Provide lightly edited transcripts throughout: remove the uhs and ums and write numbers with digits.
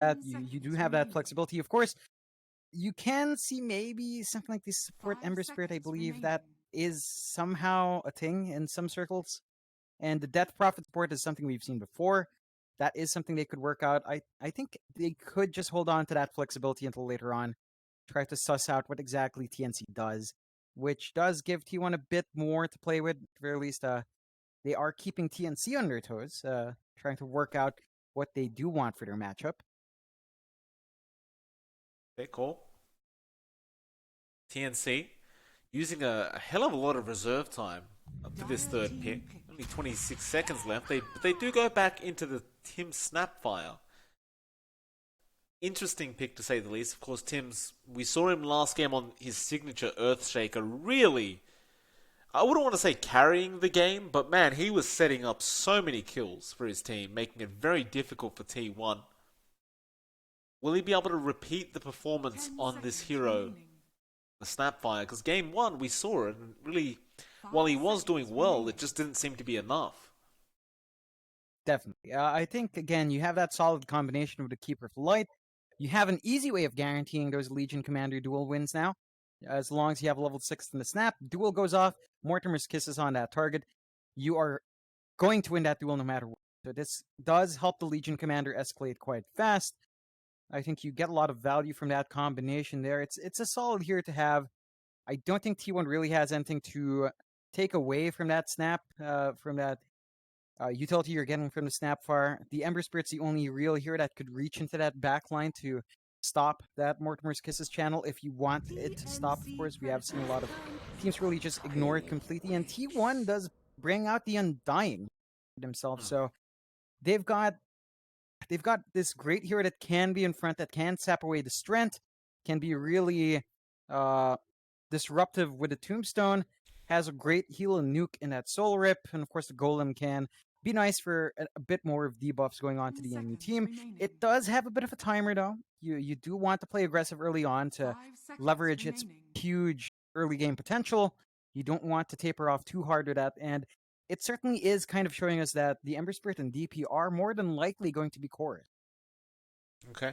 that you do have that flexibility. Of course, you can see maybe something like the support Ember Spirit. I believe that is somehow a thing in some circles. And the Death Prophet support is something we've seen before. That is something they could work out. I think they could just hold on to that flexibility until later on. Try to suss out what exactly TNC does, which does give T1 a bit more to play with. At the very least, they are keeping TNC on their toes, trying to work out what they do want for their matchup. Okay, cool. TNC using a hell of a lot of reserve time for this third pick. Only 26 seconds left. They do go back into the Tim Snapfire. Interesting pick to say the least. Of course, we saw him last game on his signature Earthshaker. Really, I wouldn't want to say carrying the game, but man, he was setting up so many kills for his team, making it very difficult for T1. Will he be able to repeat the performance on this hero, the Snapfire? Because game 1, we saw it, and really, while he was doing well, it just didn't seem to be enough. Definitely. I think, again, you have that solid combination with the Keeper of Light. You have an easy way of guaranteeing those Legion Commander duel wins now. As long as you have level 6 in the snap, duel goes off, Mortimer's Kiss is on that target. You are going to win that duel no matter what. So this does help the Legion Commander escalate quite fast. I think you get a lot of value from that combination there. It's a solid hero to have. I don't think T1 really has anything to take away from that snap, from that utility you're getting from the Snapfire. The Ember Spirit's the only real hero that could reach into that backline to stop that Mortimer's Kisses channel if you want it to stop, of course. We have seen a lot of teams really just ignore it completely, and T1 does bring out the Undying themselves, so they've got this great hero that can be in front, that can sap away the strength, can be really disruptive with a Tombstone, has a great heal and nuke in that Soul Rip, and of course the Golem can be nice for a bit more of debuffs going on to the enemy team. It does have a bit of a timer though. You do want to play aggressive early on to leverage its huge early game potential. You don't want to taper off too hard with that, and it certainly is kind of showing us that the Ember Spirit and DP are more than likely going to be core. Okay.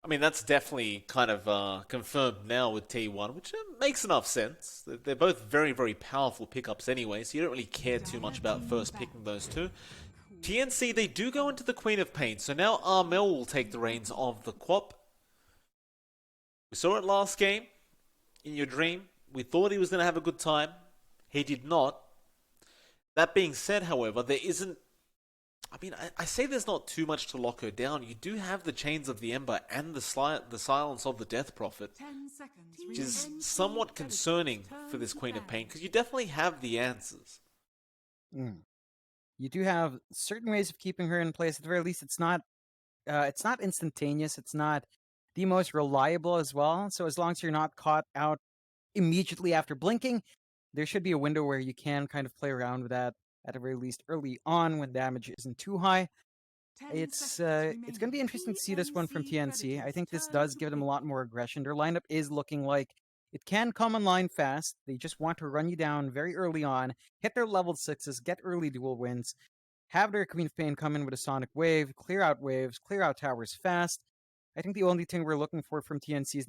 I mean, that's definitely kind of confirmed now with T1, which makes enough sense. They're both very, very powerful pickups anyway, so you don't really care too much about first picking those two. TNC, they do go into the Queen of Pain, so now Armel will take the reins of the Quap. We saw it last game, in your dream. We thought he was going to have a good time. He did not. That being said, however, there isn't... I mean, I say there's not too much to lock her down. You do have the Chains of the Ember and the Silence of the Death Prophet, which is somewhat concerning for this Queen of Pain, because you definitely have the answers. You do have certain ways of keeping her in place. At the very least, it's not instantaneous. It's not the most reliable as well. So as long as you're not caught out immediately after blinking, there should be a window where you can kind of play around with that at the very least early on when damage isn't too high. It's going to be interesting to see this one from TNC. I think this does give them a lot more aggression. Their lineup is looking like it can come online fast. They just want to run you down very early on, hit their level 6s, get early duel wins, have their Queen of Pain come in with a Sonic Wave, clear out waves, clear out towers fast. I think the only thing we're looking for from TNC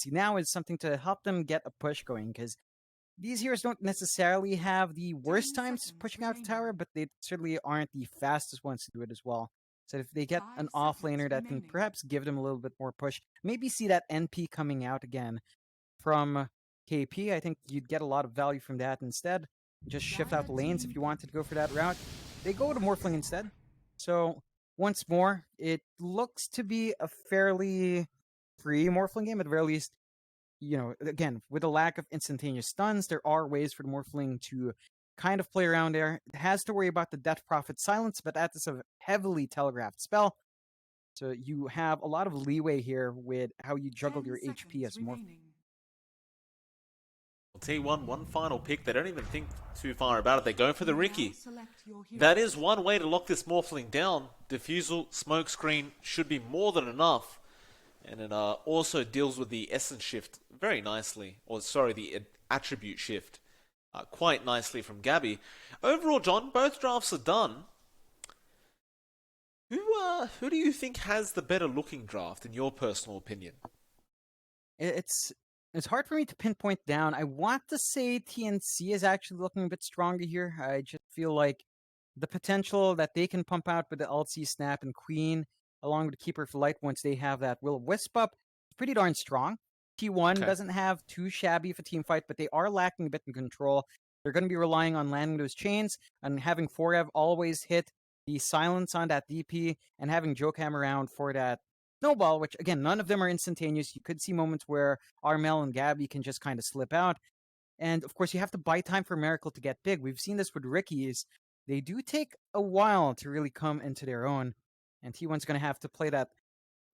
now is something to help them get a push going, because these heroes don't necessarily have the worst times pushing out the tower, but they certainly aren't the fastest ones to do it as well. So if they get an offlaner that can perhaps give them a little bit more push, maybe see that NP coming out again from KP, I think you'd get a lot of value from that instead. Just shift out the lanes if you wanted to go for that route. They go to Morphling instead. So once more, it looks to be a fairly free Morphling game, at the very least. You know, again, with a lack of instantaneous stuns, there are ways for the Morphling to kind of play around there. It has to worry about the Death Prophet silence, but that is a heavily telegraphed spell. So you have a lot of leeway here with how you juggle your HP as Morphling. T1, one final pick. They don't even think too far about it. They go for the Riki. That is one way to lock this Morphling down. Diffusal, Smokescreen should be more than enough. And it also deals with the Essence Shift very nicely. Or, sorry, the Attribute Shift quite nicely from Gabby. Overall, John, both drafts are done. Who do you think has the better looking draft, in your personal opinion? It's it's hard for me to pinpoint down. I want to say TNC is actually looking a bit stronger here. I just feel like the potential that they can pump out with the LC Snap and Queen, along with the Keeper for Light once they have that Will Wisp up, is pretty darn strong. T1 Okay. doesn't have too shabby of a team fight, but they are lacking a bit in control. They're going to be relying on landing those chains and having Forev always hit the silence on that DP and having Jokam around for that snowball, which again, none of them are instantaneous. You could see moments where Armel and Gabby can just kind of slip out. And of course, you have to buy time for Miracle to get big. We've seen this with Ricky's. They do take a while to really come into their own. And T1's going to have to play that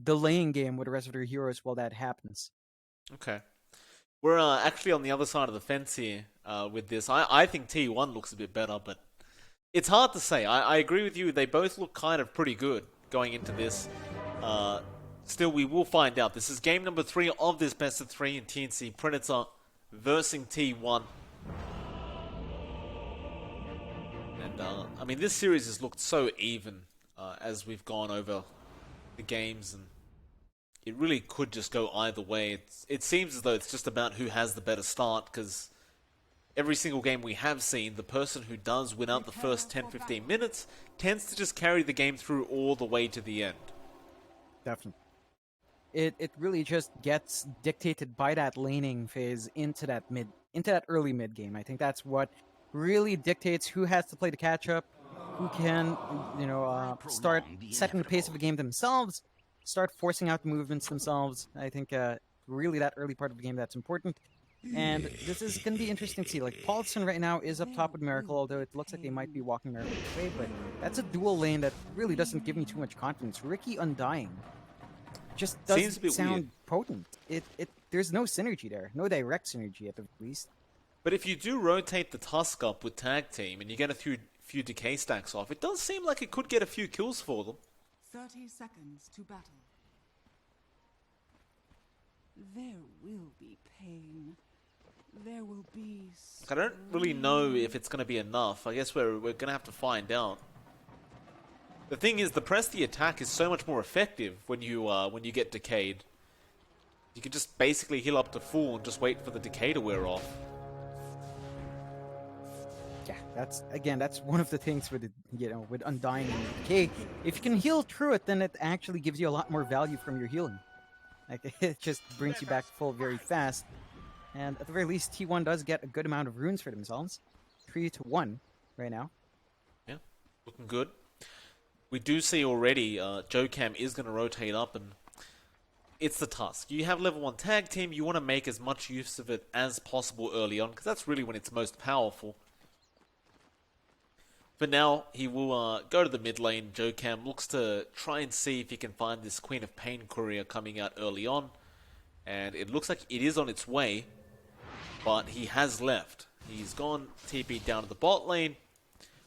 delaying game with the rest of their heroes while that happens. Okay. We're actually on the other side of the fence here with this. I think T1 looks a bit better, but it's hard to say. I agree with you. They both look kind of pretty good going into this. Still, we will find out. This is game number 3 of this best of 3 in TNC Predator versus T1. And, I mean, this series has looked so even as we've gone over the games, and it really could just go either way. It seems as though it's just about who has the better start, because every single game we have seen, the person who does win out the first 10-15 minutes tends to just carry the game through all the way to the end. Definitely. It really just gets dictated by that laning phase into that early mid game. I think that's what really dictates who has to play the catch up, who can start setting the pace of the game themselves, start forcing out the movements themselves. I think really that early part of the game that's important. And this is going to be interesting to see. Like, Paulson right now is up top with Miracle, although it looks like they might be walking Miracle away, but that's a dual lane that really doesn't give me too much confidence. Ricky Undying just doesn't sound potent. There's no synergy there. No direct synergy at the least. But if you do rotate the Tusk up with Tag Team and you get a few decay stacks off, it does seem like it could get a few kills for them. 30 seconds to battle. There will be pain. There will be... I don't really know if it's going to be enough. I guess we're going to have to find out. The thing is, the press the attack is so much more effective when you get decayed. You can just basically heal up to full and just wait for the decay to wear off. Yeah, that's one of the things with with Undying and Decay. If you can heal through it, then it actually gives you a lot more value from your healing. Like, it just brings you back full very fast. And at the very least, T1 does get a good amount of runes for themselves. 3-1 right now. Yeah, looking good. We do see already Jokam is going to rotate up, and it's the Tusk. You have level 1 tag team, you want to make as much use of it as possible early on, because that's really when it's most powerful. For now, he will go to the mid lane. Jokam looks to try and see if he can find this Queen of Pain courier coming out early on. And it looks like it is on its way, but he has left. He's gone TP down to the bot lane,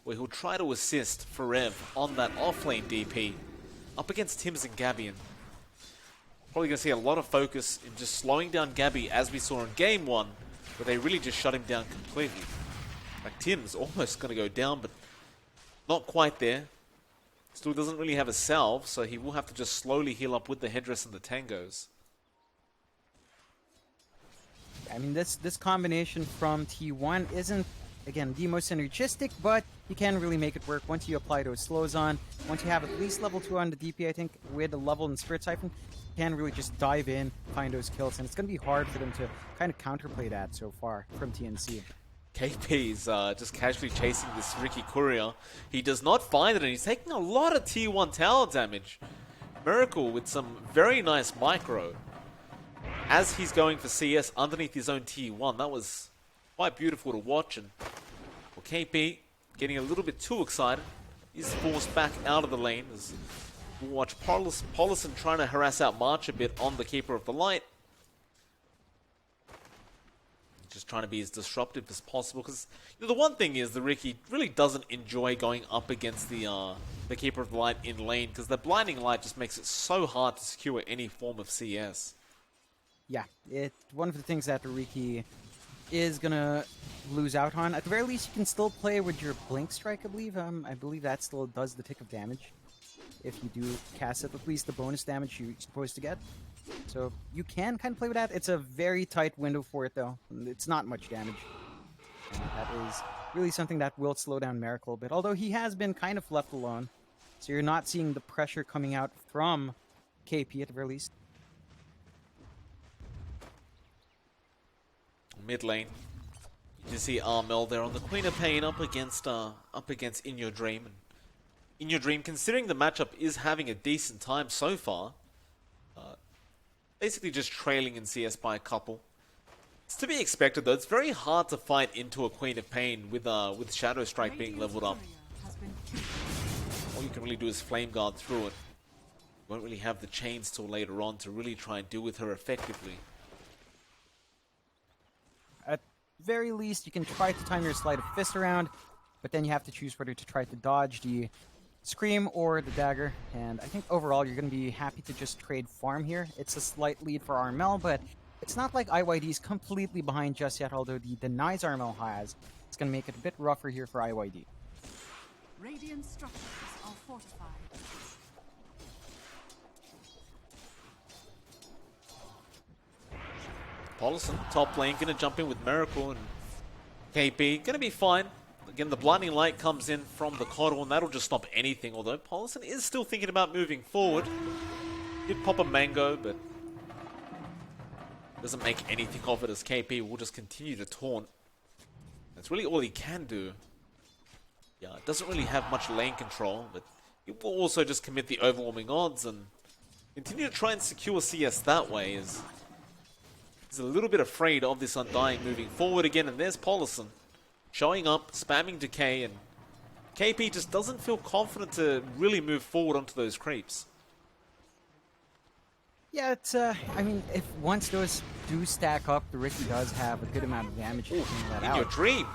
where he'll try to assist Forev on that offlane DP up against Tims and Gabby. And probably going to see a lot of focus in just slowing down Gabby, as we saw in game 1, where they really just shut him down completely. Like, Tim's almost going to go down, but not quite there. Still doesn't really have a salve, so he will have to just slowly heal up with the headdress and the tangos. I mean, this combination from T1 isn't, again, the most synergistic, but you can really make it work once you apply those slows on. Once you have at least level 2 on the DP, I think, with a level in Spirit Siphon, you can really just dive in, find those kills, and it's going to be hard for them to kind of counterplay that so far from TNC. KP's just casually chasing this Ricky Courier. He does not find it, and he's taking a lot of T1 tower damage. Miracle with some very nice micro. As he's going for CS underneath his own T1, that was quite beautiful to watch. And well, KP getting a little bit too excited. He's forced back out of the lane. As we'll watch Paulison trying to harass out March a bit on the Keeper of the Light. Just trying to be as disruptive as possible, because the one thing is the Ricky really doesn't enjoy going up against the Keeper of the Light in lane, because the blinding light just makes it so hard to secure any form of CS. Yeah, it's one of the things that Riki is gonna lose out on. At the very least, you can still play with your Blink Strike, I believe. I believe that still does the tick of damage. if you do cast it, at least the bonus damage you're supposed to get. So you can kind of play with that. It's a very tight window for it, though. It's not much damage. And that is really something that will slow down Merrick a little bit, although he has been kind of left alone. So you're not seeing the pressure coming out from KP at the very least. Mid lane, you see Armel there on the Queen of Pain up against In Your Dream. And In Your Dream, considering the matchup is having a decent time so far, basically just trailing in CS by a couple. It's to be expected though. It's very hard to fight into a Queen of Pain with Shadow Strike being leveled up. All you can really do is Flame Guard through it. You won't really have the chains till later on to really try and deal with her effectively. At very least, you can try to time your Sleight of Fist around, but then you have to choose whether to try to dodge the Scream or the Dagger. And I think overall, you're going to be happy to just trade farm here. It's a slight lead for Armel, but it's not like IYD is completely behind just yet, although the denies Armel has. It's going to make it a bit rougher here for IYD. Radiant structures are fortified. Paulson, top lane, gonna jump in with Miracle, and KP gonna be fine. Again, the Blinding Light comes in from the Coddle, and that'll just stop anything, although Paulson is still thinking about moving forward. Did pop a Mango, but doesn't make anything of it as KP will just continue to taunt. That's really all he can do. Yeah, it doesn't really have much lane control, but he will also just commit the overwhelming odds and continue to try and secure CS that way. He's a little bit afraid of this Undying moving forward again, and there's Paulson showing up, spamming Decay, and KP just doesn't feel confident to really move forward onto those creeps. Yeah, it's, I mean, if once those do stack up, the Ricky does have a good amount of damage to clean that In out. Your Dream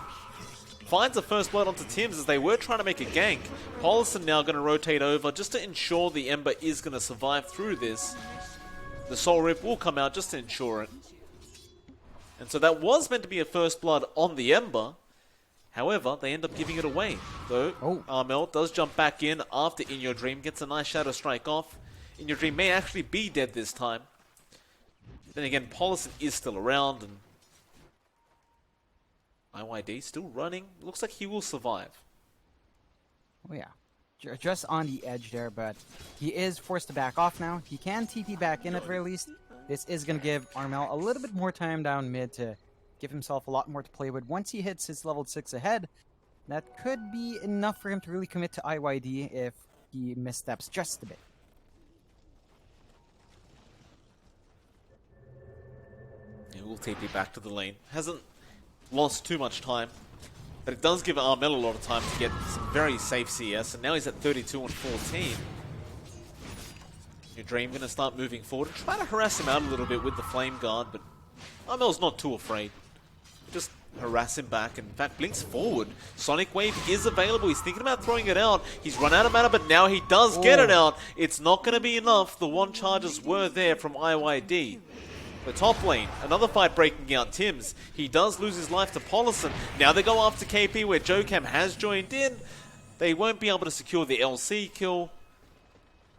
finds a first blood onto Tim's as they were trying to make a gank. Paulson now going to rotate over just to ensure the Ember is going to survive through this. The Soul Rip will come out just to ensure it. And so that was meant to be a first blood on the Ember. However, they end up giving it away. Though, Armel does jump back in after In Your Dream, gets a nice Shadow Strike off. In Your Dream may actually be dead this time. Then again, Paulson is still around, and IYD still running. Looks like he will survive. Oh yeah, just on the edge there, but he is forced to back off now. He can TP back in at the very least. This is going to give Armel a little bit more time down mid to give himself a lot more to play with. Once he hits his level 6 ahead, that could be enough for him to really commit to IYD if he missteps just a bit. Yeah, we'll TP back to the lane. Hasn't lost too much time, but it does give Armel a lot of time to get some very safe CS, and now he's at 32 and 14. Your Dream going to start moving forward, try to harass him out a little bit with the Flame Guard, but Armel's not too afraid. Just harass him back, and in fact blinks forward. Sonic Wave is available, he's thinking about throwing it out. He's run out of mana, but now he does get it out. It's not going to be enough. The one charges were there from IYD. The top lane, another fight breaking out. Tims, he does lose his life to Paulson. Now they go after KP where Jocam has joined in. They won't be able to secure the LC kill,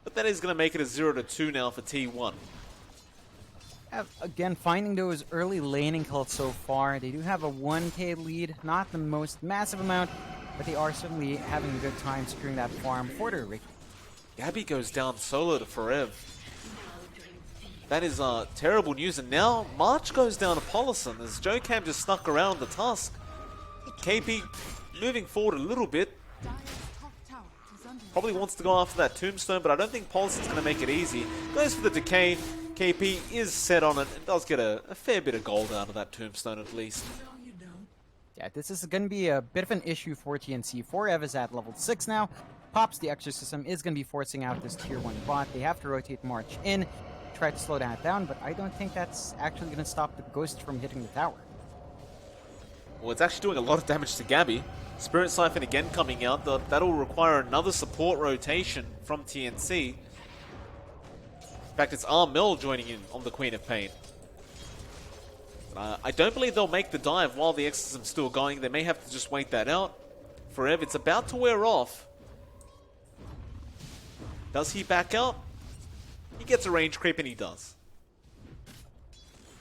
but that is going to make it a 0-2 now for T1. Again, finding those early laning kills so far. They do have a 1k lead, not the most massive amount, but they are certainly having a good time securing that farm for their Ricky. Gabby goes down solo to Forev. That is terrible news, and now March goes down to Paulson as Jocam just snuck around the Tusk. KP moving forward a little bit. Probably wants to go after that Tombstone, but I don't think Paulson's going to make it easy. Goes for the Decay. KP is set on it and does get a fair bit of gold out of that Tombstone at least. Yeah, this is going to be a bit of an issue for TNC. Forev is at level 6 now. Pops the Exorcism is going to be forcing out this tier 1 bot. They have to rotate March in, try to slow that down, but I don't think that's actually going to stop the Ghost from hitting the tower. Well, it's actually doing a lot of damage to Gabby. Spirit Siphon again coming out. That'll require another support rotation from TNC. In fact, it's Armel joining in on the Queen of Pain. I don't believe they'll make the dive while the Exorcism's still going. They may have to just wait that out. Forever, it's about to wear off. Does he back out? He gets a range creep, and he does.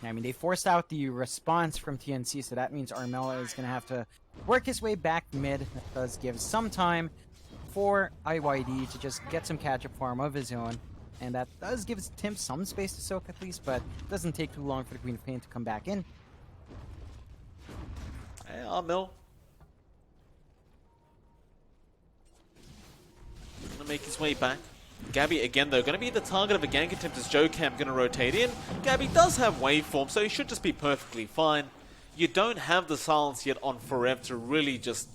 I mean, they forced out the response from TNC, so that means Armella is going to have to work his way back mid. That does give some time for IYD to just get some catch-up farm of his own. And that does give Tim some space to soak at least, but it doesn't take too long for the Queen of Pain to come back in. Hey, Armel. Gonna make his way back. Gabby, again, though, going to be the target of a gank attempt as Jocam going to rotate in. Gabby does have waveform, so he should just be perfectly fine. You don't have the silence yet on Forev to really just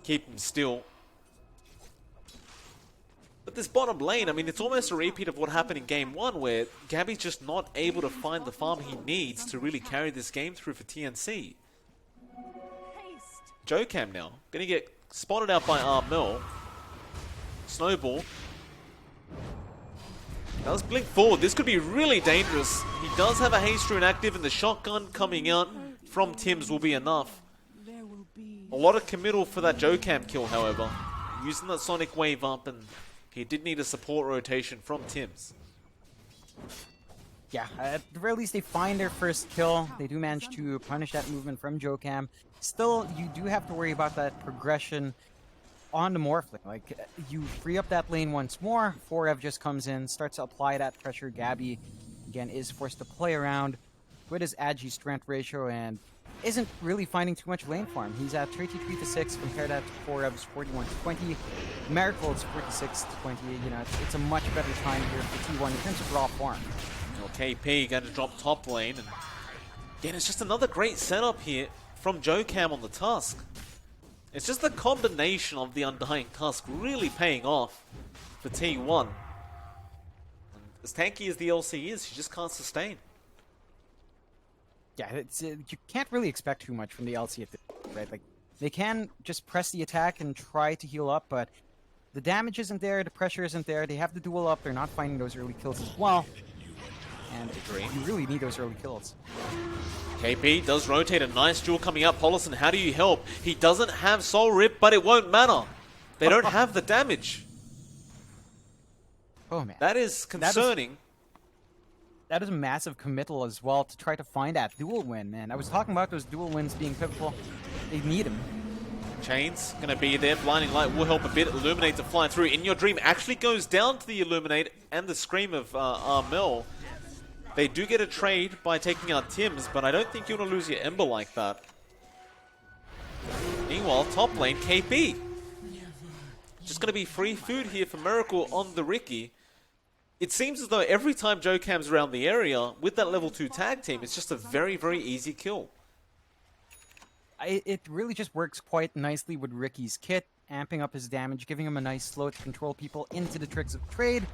keep him still. But this bottom lane, I mean, it's almost a repeat of what happened in Game 1, where Gabby's just not able to find the farm he needs to really carry this game through for TNC. Jocam now, going to get spotted out by Armel. Snowball. Does blink forward. This could be really dangerous. He does have a haste rune active, and the shotgun coming out from Tim's will be enough. A lot of committal for that Jocam kill, however. Using that Sonic Wave up, and he did need a support rotation from Tim's. Yeah, at the very least, they find their first kill. They do manage to punish that movement from Jocam. Still, you do have to worry about that progression on the Morphling. Like, you free up that lane once more, Forev just comes in, starts to apply that pressure. Gabby, again, is forced to play around with his Agi strength ratio and isn't really finding too much lane farm. He's at 33-6, compare that to Forev's 41-20. Miracle's 46-20. You know, it's a much better time here for T1 in terms of raw farm. Well, KP going to drop top lane, and again, it's just another great setup here from Jocam on the Tusk. It's just the combination of the Undying Tusk really paying off for T1. And as tanky as the LC is, she just can't sustain. Yeah, it's you can't really expect too much from the LC at this point, right? Like, they can just press the attack and try to heal up, but the damage isn't there, the pressure isn't there. They have to duel up, they're not finding those early kills as well. And you really need those early kills. KP does rotate, a nice duel coming up. Paulison, how do you help? He doesn't have Soul Rip, but it won't matter. They don't have the damage. Oh man. That is concerning. That is a massive committal as well to try to find that dual win, man. I was talking about those dual wins being pivotal. They need them. Chains gonna be there. Blinding Light will help a bit. Illuminate to fly through. In Your Dream actually goes down to the Illuminate and the Scream of Armel. They do get a trade by taking out Tim's, but I don't think you want to lose your Ember like that. Meanwhile, top lane, KP. Just going to be free food here for Miracle on the Riki. It seems as though every time Jocam's around the area, with that level 2 tag team, it's just a very, very easy kill. It really just works quite nicely with Ricky's kit, amping up his damage, giving him a nice slow to control people into the tricks of trade.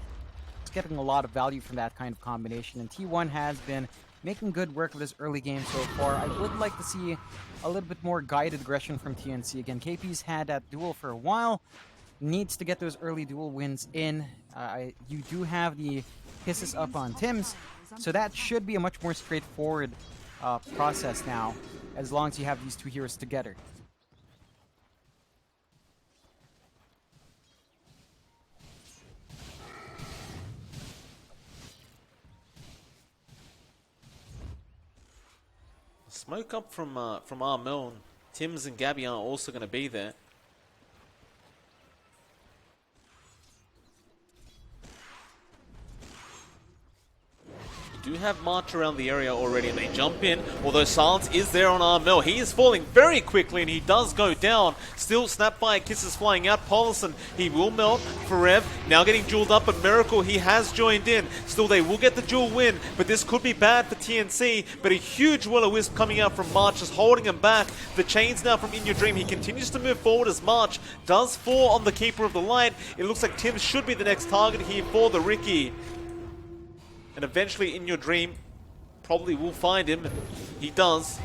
Getting a lot of value from that kind of combination, and T1 has been making good work of this early game so far. I would like to see a little bit more guided aggression from TNC. Again, KP's had that duel for a while, needs to get those early duel wins in. You do have the hisses up on Tim's, so that should be a much more straightforward process now, as long as you have these two heroes together. Smoke up from Armel, and Tim's and Gabby are also going to be there. You do have March around the area already, and they jump in, although silence is there on Armel. He is falling very quickly, and he does go down. Still, Snapfire kisses flying out. Paulison, he will melt. Forev, now getting jeweled up, but Miracle, he has joined in. Still, they will get the duel win, but this could be bad for TNC, but a huge will-o-wisp coming out from March is holding him back. The chains now from In Your Dream. He continues to move forward as March does fall on the Keeper of the Light. It looks like Tim should be the next target here for the Riki. And eventually, In Your Dream probably will find him. He does.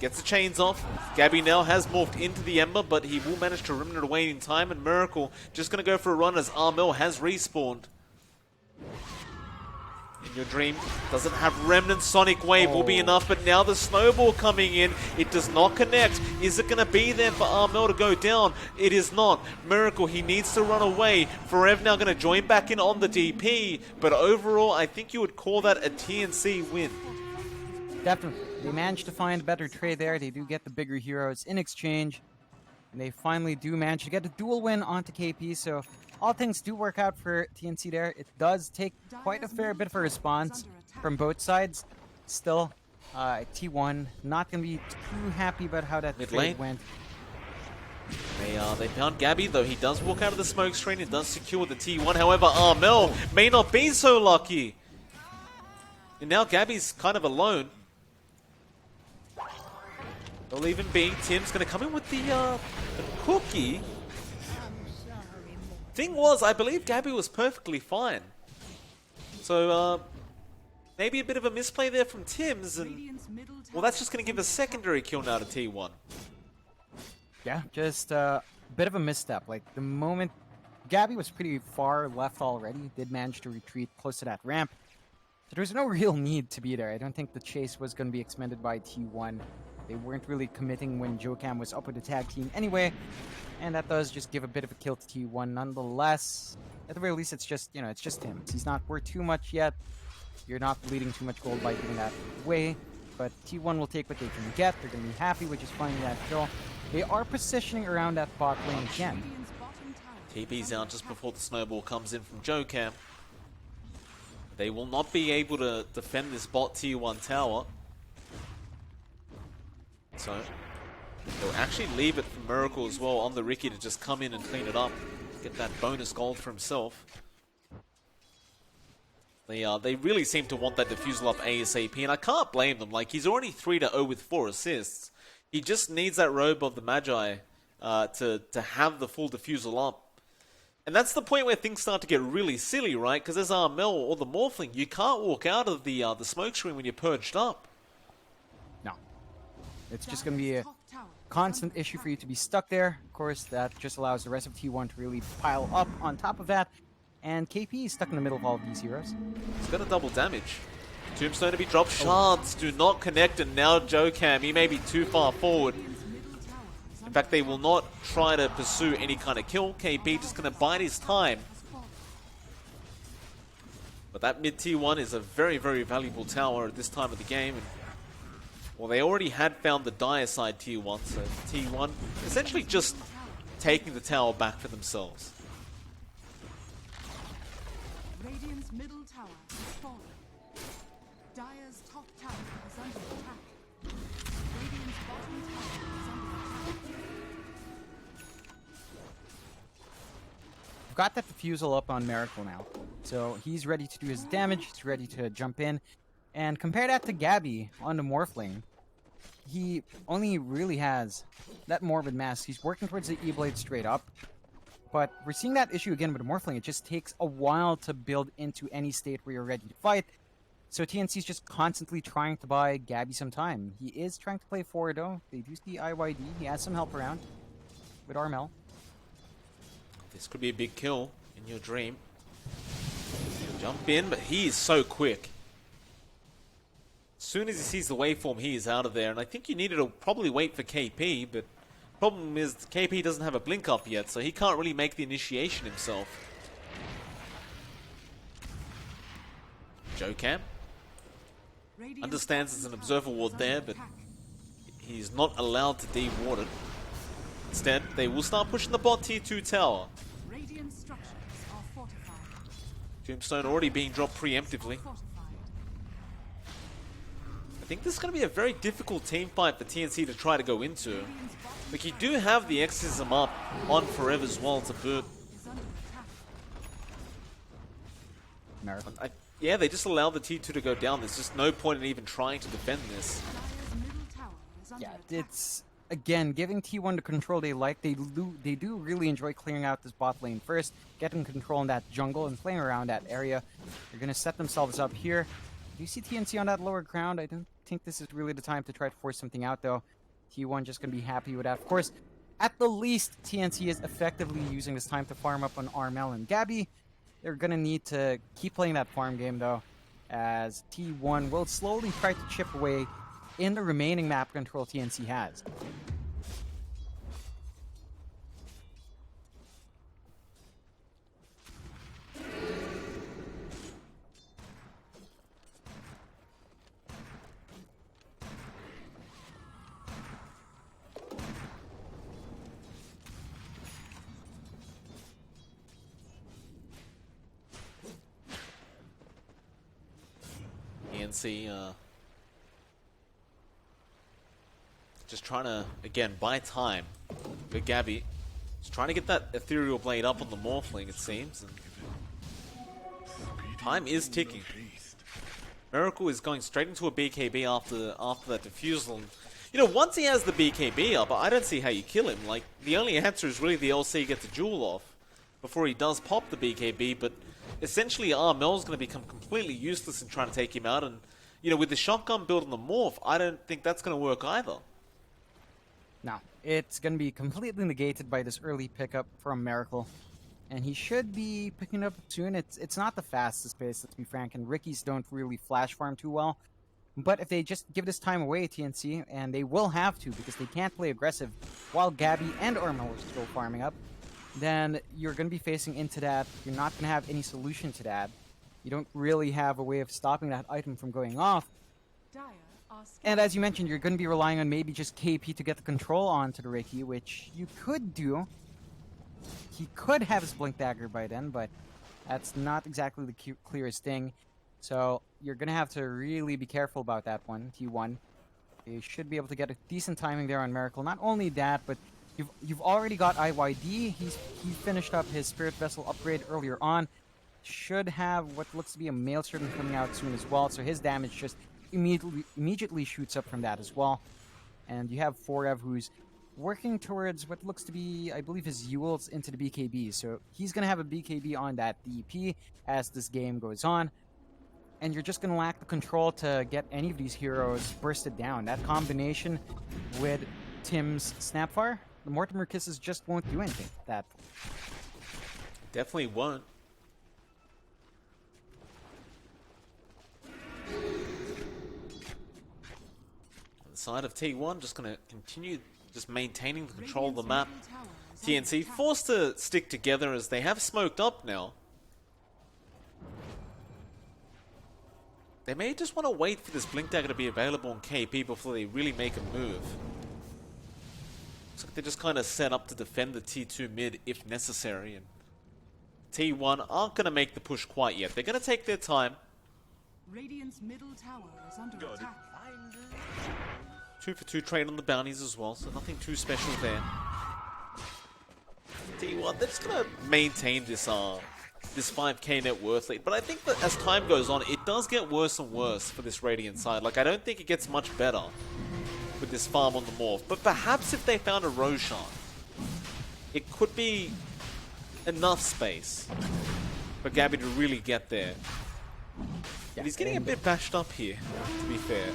Gets the chains off. Gabby now has morphed into the Ember, but he will manage to remnant away in time. And Miracle just going to go for a run as Armel has respawned. In your dream, doesn't have Remnant. Sonic Wave will be Oh. enough, but now the snowball coming in, it does not connect. Is it going to be there for Armel to go down? It is not. Miracle, he needs to run away. Forever now going to join back in on the DP, but overall, I think you would call that a TNC win. Definitely. They managed to find a better trade there. They do get the bigger heroes in exchange. And they finally do manage to get a dual win onto KP. So all things do work out for TNC there. It does take quite a fair bit of a response from both sides. Still, T1 not going to be too happy about how that Mid trade lane. went. They found Gabby, though he does walk out of the smoke screen and does secure the T1. However, Armel may not be so lucky. And now Gabby's kind of alone. They'll even be. Tim's going to come in with the cookie. Thing was, I believe Gabby was perfectly fine. So, maybe a bit of a misplay there from Tim's. And, well, that's just going to give a secondary kill now to T1. Yeah, just a bit of a misstep. Like, the moment Gabby was pretty far left already, did manage to retreat close to that ramp. So there was no real need to be there. I don't think the chase was going to be expended by T1. They weren't really committing when JoeCam was up with the tag team anyway. And that does just give a bit of a kill to T1 nonetheless. At the very least, it's just, you know, it's just him. He's not worth too much yet. You're not bleeding too much gold by giving that away. But T1 will take what they can get. They're going to be happy with just finding that kill. They are positioning around that bot lane again. TP's out just before the snowball comes in from JoeCam. They will not be able to defend this bot tier 1 tower. So, they'll actually leave it for Miracle as well on the Ricky to just come in and clean it up. Get that bonus gold for himself. They really seem to want that defusal up ASAP, and I can't blame them. Like, he's already 3-0 with 4 assists. He just needs that Robe of the Magi to have the full defusal up. And that's the point where things start to get really silly, right? Because as Armel or the Morphling, you can't walk out of the smoke screen when you're purged up. No. It's just going to be a constant issue for you to be stuck there. Of course, that just allows the rest of T1 to really pile up on top of that. And KP is stuck in the middle of all of these heroes. He's got a double damage. Tombstone to be dropped. Shards do not connect, and now JoeCam, he may be too far forward. In fact, they will not try to pursue any kind of kill. KP just going to bide his time. But that mid T1 is a very, very valuable tower at this time of the game. And, well, they already had found the dire side tier 1, so T1 essentially just taking the tower back for themselves. Radiant's middle tower is falling. Dire's top tower is under attack. Radiant's bottom tower is under attack. We've got that defusal up on Miracle now. So he's ready to do his damage, he's ready to jump in. And compare that to Gabby on the Morphling. He only really has that Morbid Mask. He's working towards the E-Blade straight up. But we're seeing that issue again with the Morphling. It just takes a while to build into any state where you're ready to fight. So TNC's just constantly trying to buy Gabby some time. He is trying to play forward though. They do see IYD. He has some help around with Armel. This could be a big kill in your dream. He'll jump in, but he is so quick. As soon as he sees the waveform, he is out of there. And I think you needed to probably wait for KP, but problem is KP doesn't have a blink up yet, so he can't really make the initiation himself. JoeCam understands there's an observer ward there, but he's not allowed to de-ward it. Instead, they will start pushing the bot tier 2 tower. Radiant structures are fortified. Tombstone already being dropped preemptively. Fortified. I think this is going to be a very difficult team fight for TNC to try to go into. Like, you do have the exorcism up on Forever as well to boot. Is under attack. Miracle. Yeah, they just allow the T2 to go down. There's just no point in even trying to defend this. Dire's middle tower is under Yeah, attack. it's again giving T1 the control they like. They do really enjoy clearing out this bot lane first, getting control in that jungle and playing around that area. They're gonna set themselves up here. Do you see TNC on that lower ground? I don't think this is really the time to try to force something out though. T1 just gonna be happy with that. Of course, at the least, TNC is effectively using this time to farm up on Armel and Gabby. They're gonna need to keep playing that farm game though. as T1 will slowly try to chip away in the remaining map control TNC has. TNC just trying to, again, buy time for Gabby. Just trying to get that ethereal blade up on the Morphling, it seems. And time is ticking. Miracle is going straight into a BKB after that defusal. And, you know, once he has the BKB up, I don't see how you kill him. Like, the only answer is really the LC gets a jewel off before he does pop the BKB, but essentially Armel's going to become completely useless in trying to take him out, and, you know, with the shotgun build on the Morph, I don't think that's going to work either. No, it's going to be completely negated by this early pickup from Miracle. And he should be picking up soon. It's not the fastest pace, let's be frank, and Rickies don't really flash farm too well. But if they just give this time away, TNC, and they will have to because they can't play aggressive while Gabby and Ormel are still farming up, then you're going to be facing into that. You're not going to have any solution to that. You don't really have a way of stopping that item from going off. And as you mentioned, you're going to be relying on maybe just KP to get the control onto the Reiki, which you could do. He could have his Blink Dagger by then, but that's not exactly the clearest thing. So you're going to have to really be careful about that one, T1. You should be able to get a decent timing there on Miracle. Not only that, but you've already got IYD. He finished up his Spirit Vessel upgrade earlier on. Should have what looks to be a Maelstrom coming out soon as well, so his damage just immediately shoots up from that as well. And you have Forev, who's working towards what looks to be, I believe, his Ewel's into the BKB. So he's going to have a BKB on that DP as this game goes on. And you're just going to lack the control to get any of these heroes bursted down. That combination with Tim's Snapfire, the Mortimer Kisses just won't do anything at that point. Definitely won't. On the side of T1, just going to continue just maintaining the control of the map. TNC forced to stick together as they have smoked up now. They may just want to wait for this Blink Dagger to be available on KP before they really make a move. Looks like they're just kind of set up to defend the T2 mid if necessary. And T1 aren't going to make the push quite yet. They're going to take their time. Radiant's middle tower is under attack. 2 for 2 trade on the bounties as well, so nothing too special there. T1, they're just going to maintain this 5k net worth lead, but I think that as time goes on, it does get worse and worse for this Radiant side. Like, I don't think it gets much better with this farm on the Morph, but perhaps if they found a Roshan, it could be enough space for Gabby to really get there. But he's getting a bit bashed up here, to be fair.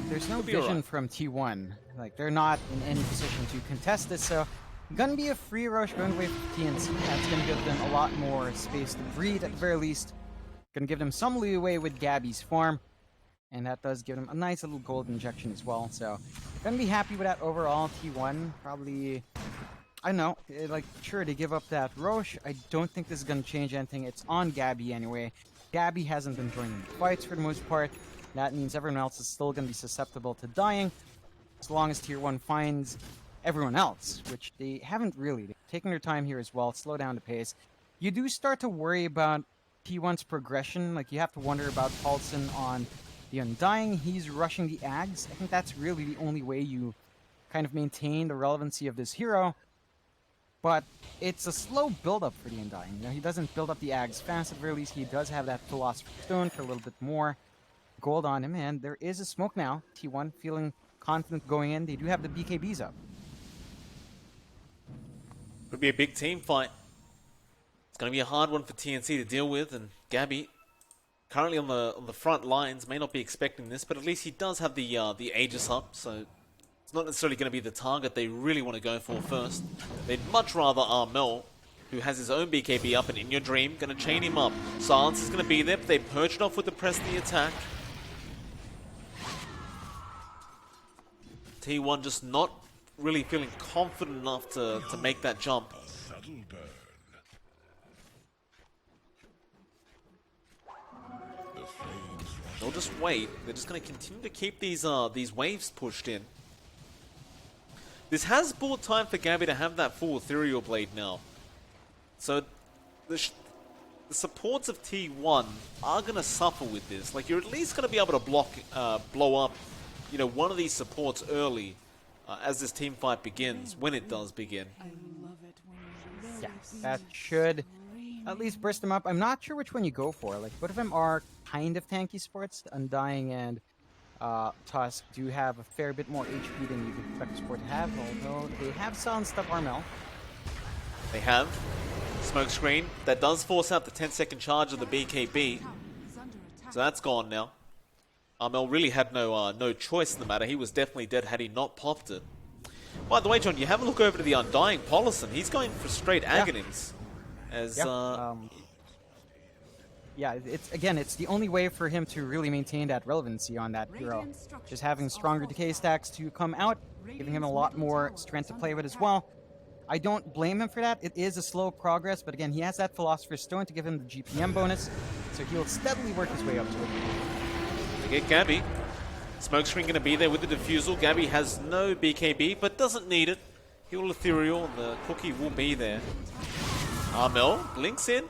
There's no vision from T1. Like, they're not in any position to contest this, so gonna be a free rush going away from TNC. That's gonna give them a lot more space to breathe at the very least. Gonna give them some leeway with Gabby's farm. And that does give them a nice little gold injection as well. So, gonna be happy with that overall. T1 probably, I don't know, like, sure, they give up that Roche. I don't think this is gonna change anything. It's on Gabby anyway. Gabby hasn't been joining the fights for the most part. That means everyone else is still gonna be susceptible to dying. As long as Tier 1 finds everyone else, which they haven't really. They've taken their time here as well, slow down the pace. You do start to worry about T1's progression. Like, you have to wonder about Paulson on the Undying. He's rushing the Ags. I think that's really the only way you kind of maintain the relevancy of this hero. But it's a slow build-up for the Undying. You know, he doesn't build up the Ags fast. At the very least, he does have that Philosopher's Stone for a little bit more gold on him. And there is a smoke now. T1 feeling confident going in. They do have the BKBs up. Could be a big team fight. It's going to be a hard one for TNC to deal with, and Gabby, currently on the front lines, may not be expecting this, but at least he does have the Aegis up, so it's not necessarily going to be the target they really want to go for first. They'd much rather Armel who has his own BKB up, and In Your Dream going to chain him up. Silence is going to be there, but they purge it off with the press the attack. T1 just not really feeling confident enough to make that jump. They'll just wait. They're just going to continue to keep these waves pushed in. This has bought time for Gabby to have that full Ethereal Blade now. So the supports of T1 are going to suffer with this. Like, you're at least going to be able to blow up, you know, one of these supports early as this team fight begins, when it does begin. Yeah, that should at least burst them up. I'm not sure which one you go for. Like, both of them are kind of tanky supports. Undying and Tusk do have a fair bit more HP than you could expect a support to have, although they have silenced up Armel. They have smoke screen that does force out the 10-second charge of the BKB, so that's gone now. Armel really had no choice in the matter. He was definitely dead had he not popped it. By the way, John, you have a look over to the Undying Polison. He's going for straight Aghanim's. As yeah, it's the only way for him to really maintain that relevancy on that hero. Just having stronger decay stacks to come out, giving him a lot more strength to play with as well. I don't blame him for that. It is a slow progress, but again, he has that Philosopher's Stone to give him the GPM bonus, so he'll steadily work his way up to it. They get Gabby. Smokescreen going to be there with the Diffusal. Gabby has no BKB, but doesn't need it. He'll Ethereal, and the Cookie will be there. Armel blinks in.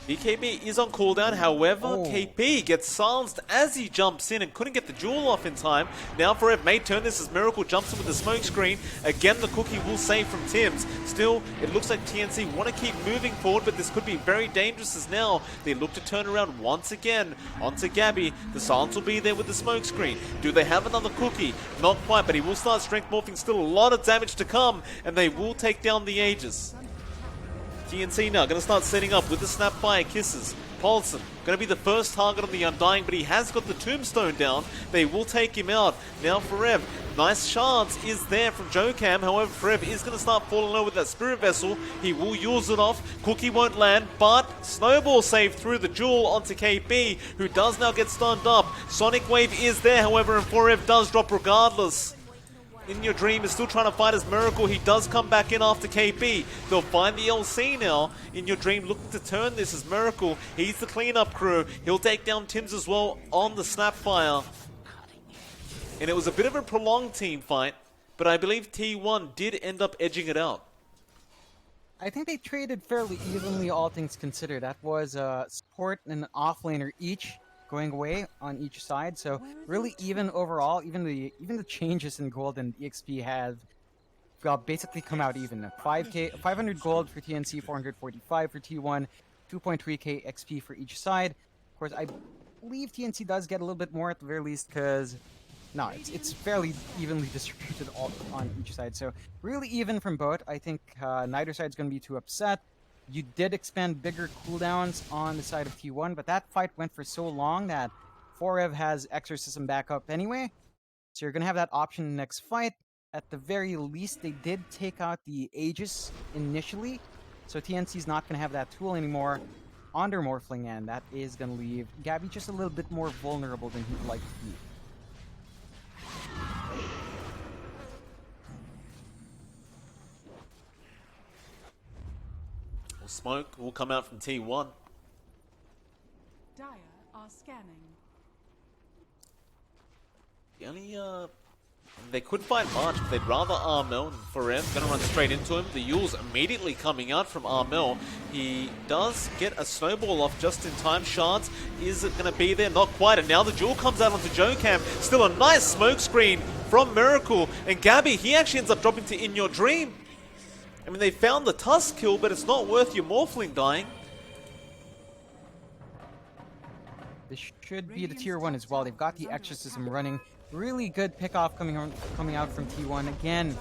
BKB is on cooldown, however, KP gets silenced as he jumps in and couldn't get the jewel off in time. Now Forever may turn this as Miracle jumps in with the smoke screen. Again, the Cookie will save from Tim's. Still, it looks like TNC want to keep moving forward, but this could be very dangerous as now they look to turn around once again onto Gabby. The silence will be there with the smoke screen. Do they have another Cookie? Not quite, but he will start strength morphing. Still a lot of damage to come, and they will take down the Aegis. TNC now going to start setting up with the Snapfire Kisses. Paulson going to be the first target on the Undying, but he has got the Tombstone down. They will take him out. Now Forev, nice chance is there from Jokam. However, Forev is going to start falling low with that Spirit Vessel. He will use it off. Cookie won't land, but Snowball saved through the Jewel onto KP, who does now get stunned up. Sonic Wave is there, however, and Forev does drop regardless. In Your Dream is still trying to fight as Miracle. He does come back in after KP. They'll find the LC now. In Your Dream looking to turn this as Miracle. He's the cleanup crew. He'll take down Tims as well on the Snapfire. And it was a bit of a prolonged team fight, but I believe T1 did end up edging it out. I think they traded fairly evenly, all things considered. That was a support and an offlaner each going away on each side, so really even overall. Even the changes in gold and EXP have basically come out even. 500 gold for TNC, 445 for T1, 2.3k XP for each side. Of course, I believe TNC does get a little bit more at the very least, because no, it's fairly evenly distributed all on each side. So really even from both. I think neither side's going to be too upset. You did expand bigger cooldowns on the side of T1, but that fight went for so long that Forev has Exorcism back up anyway. So you're going to have that option in the next fight. At the very least, they did take out the Aegis initially, so TNC's not going to have that tool anymore on their Morphling, and that is going to leave Gabby just a little bit more vulnerable than he'd like to be. Smoke will come out from T1. Dire are scanning. The only, they could find March, but they'd rather Armel and Forev. Gonna run straight into him. The Yule's immediately coming out from Armel. He does get a snowball off just in time. Shards, is it gonna be there? Not quite. And now the Jewel comes out onto Jokam. Still a nice smoke screen from Miracle. And Gabby, he actually ends up dropping to In Your Dream. I mean, they found the Tusk kill, but it's not worth your Morphling dying. This should be the tier 1 as well. They've got the Exorcism running. Really good pickoff coming out from T1. Again,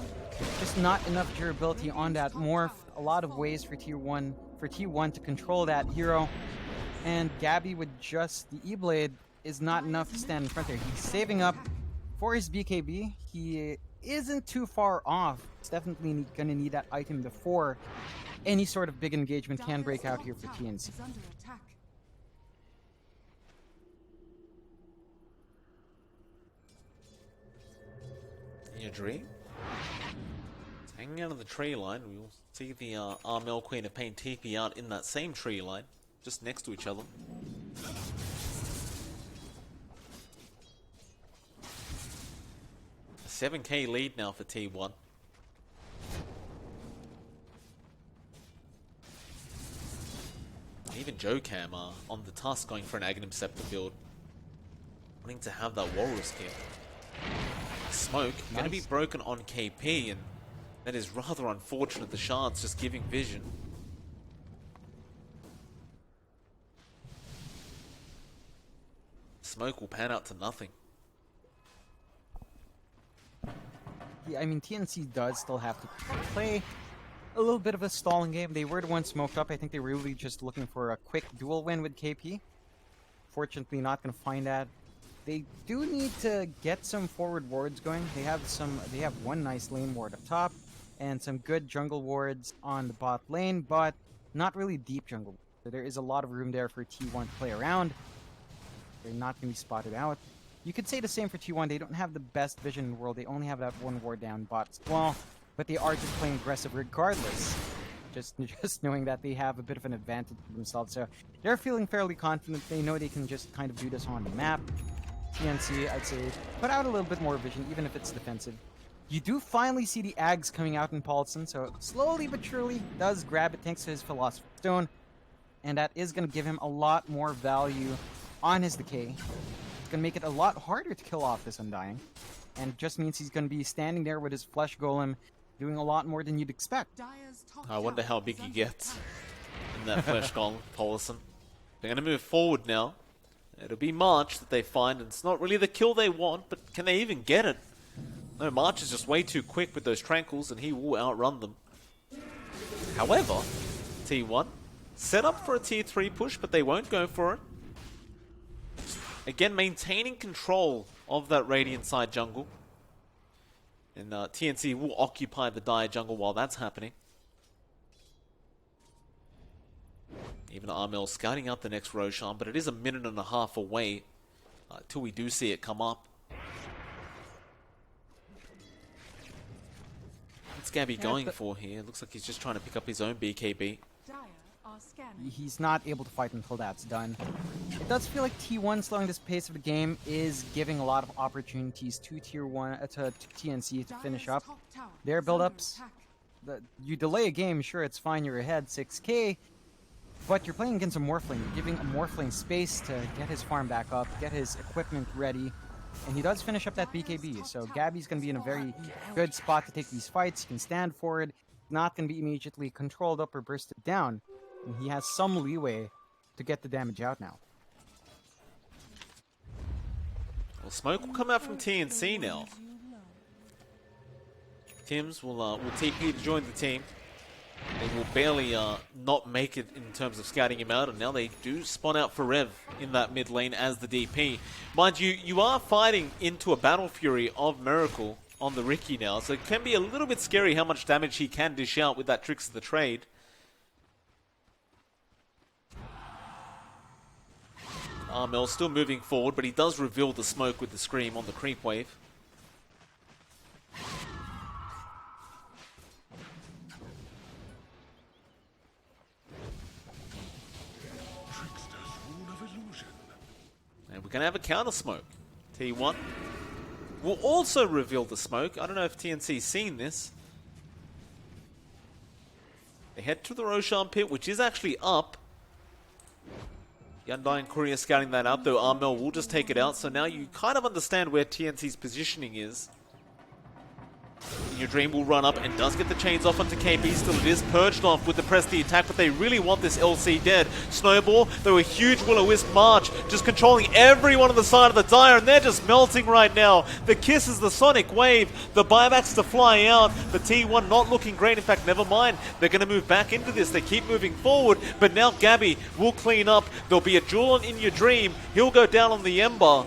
just not enough durability on that morph. A lot of ways for T1 to control that hero. And Gabby with just the E-Blade is not enough to stand in front there. He's saving up for his BKB. He isn't too far off. It's definitely going to need that item before any sort of big engagement can Dire's break out top here for tower TNC. is under attack. In your dream? It's hanging out on the tree line. We'll see the Armel Queen of Pain TP out in that same tree line, just next to each other. A 7k lead now for T1. Even Jokam on the task going for an Aghanim Scepter build. Wanting to have that Walrus kill. Smoke going to be broken on KP, and that is rather unfortunate. The shards just giving vision. Smoke will pan out to nothing. Yeah, I mean, TNC does still have to play a little bit of a stalling game. They were the ones smoked up. I think they were really just looking for a quick duel win with KP. Fortunately, not going to find that. They do need to get some forward wards going. They have one nice lane ward up top and some good jungle wards on the bot lane, but not really deep jungle. So there is a lot of room there for T1 to play around. They're not going to be spotted out. You could say the same for T1. They don't have the best vision in the world. They only have that one ward down bot as well, but they are just playing aggressive regardless. Just knowing that they have a bit of an advantage for themselves. So they're feeling fairly confident. They know they can just kind of do this on the map. TNC, I'd say, put out a little bit more vision, even if it's defensive. You do finally see the Ags coming out in Paulson, so slowly but surely does grab it thanks to his Philosopher's Stone, and that is going to give him a lot more value on his decay. It's going to make it a lot harder to kill off this Undying, and it just means he's going to be standing there with his Flesh Golem, doing a lot more than you'd expect. I wonder how big he gets in that Flesh Golem, Paulson. They're going to move forward now. It'll be March that they find, and it's not really the kill they want, but can they even get it? No, March is just way too quick with those Tranquils, and he will outrun them. However, T1 set up for a tier 3 push, but they won't go for it. Again, maintaining control of that Radiant side jungle. And TNC will occupy the Dire jungle while that's happening. Even Armel scouting out the next Roshan, but it is a minute and a half away till we do see it come up. What's Gabby going for here? Looks like he's just trying to pick up his own BKB. Dire are scanning. He's not able to fight until that's done. It does feel like T1 slowing this pace of the game is giving a lot of opportunities to Tier 1 to TNC to finish up their build-ups. You delay a game, sure, it's fine, you're ahead 6k, but you're playing against a Morphling. You're giving a Morphling space to get his farm back up, get his equipment ready, and he does finish up that BKB, so Gabby's going to be in a very good spot to take these fights. He can stand forward, not going to be immediately controlled up or bursted down, and he has some leeway to get the damage out now. Well, smoke will come out from TNC now. Tims will TP to join the team. They will barely not make it in terms of scouting him out, and now they do spawn out for Rev in that mid lane as the DP. Mind you, you are fighting into a Battle Fury of Miracle on the Riki now, so it can be a little bit scary how much damage he can dish out with that Tricks of the Trade. Armel still moving forward, but he does reveal the smoke with the Scream on the creep wave. And we're going to have a counter smoke. T1 will also reveal the smoke. I don't know if TNC's seen this. They head to the Roshan pit, which is actually up. The Undying Courier scouting that out, though Armel will just take it out. So now you kind of understand where TNC's positioning is. Your Dream will run up and does get the chains off onto KP. Still, it is purged off with the press the attack, but they really want this LC dead. Snowball, though a huge Will-O-Wisp March, just controlling everyone on the side of the Dire, and they're just melting right now. The kiss is the Sonic Wave, the buybacks to fly out, the T1 not looking great. In fact, never mind, they're going to move back into this. They keep moving forward, but now Gabby will clean up. There'll be a duel on In Your Dream. He'll go down on the Ember,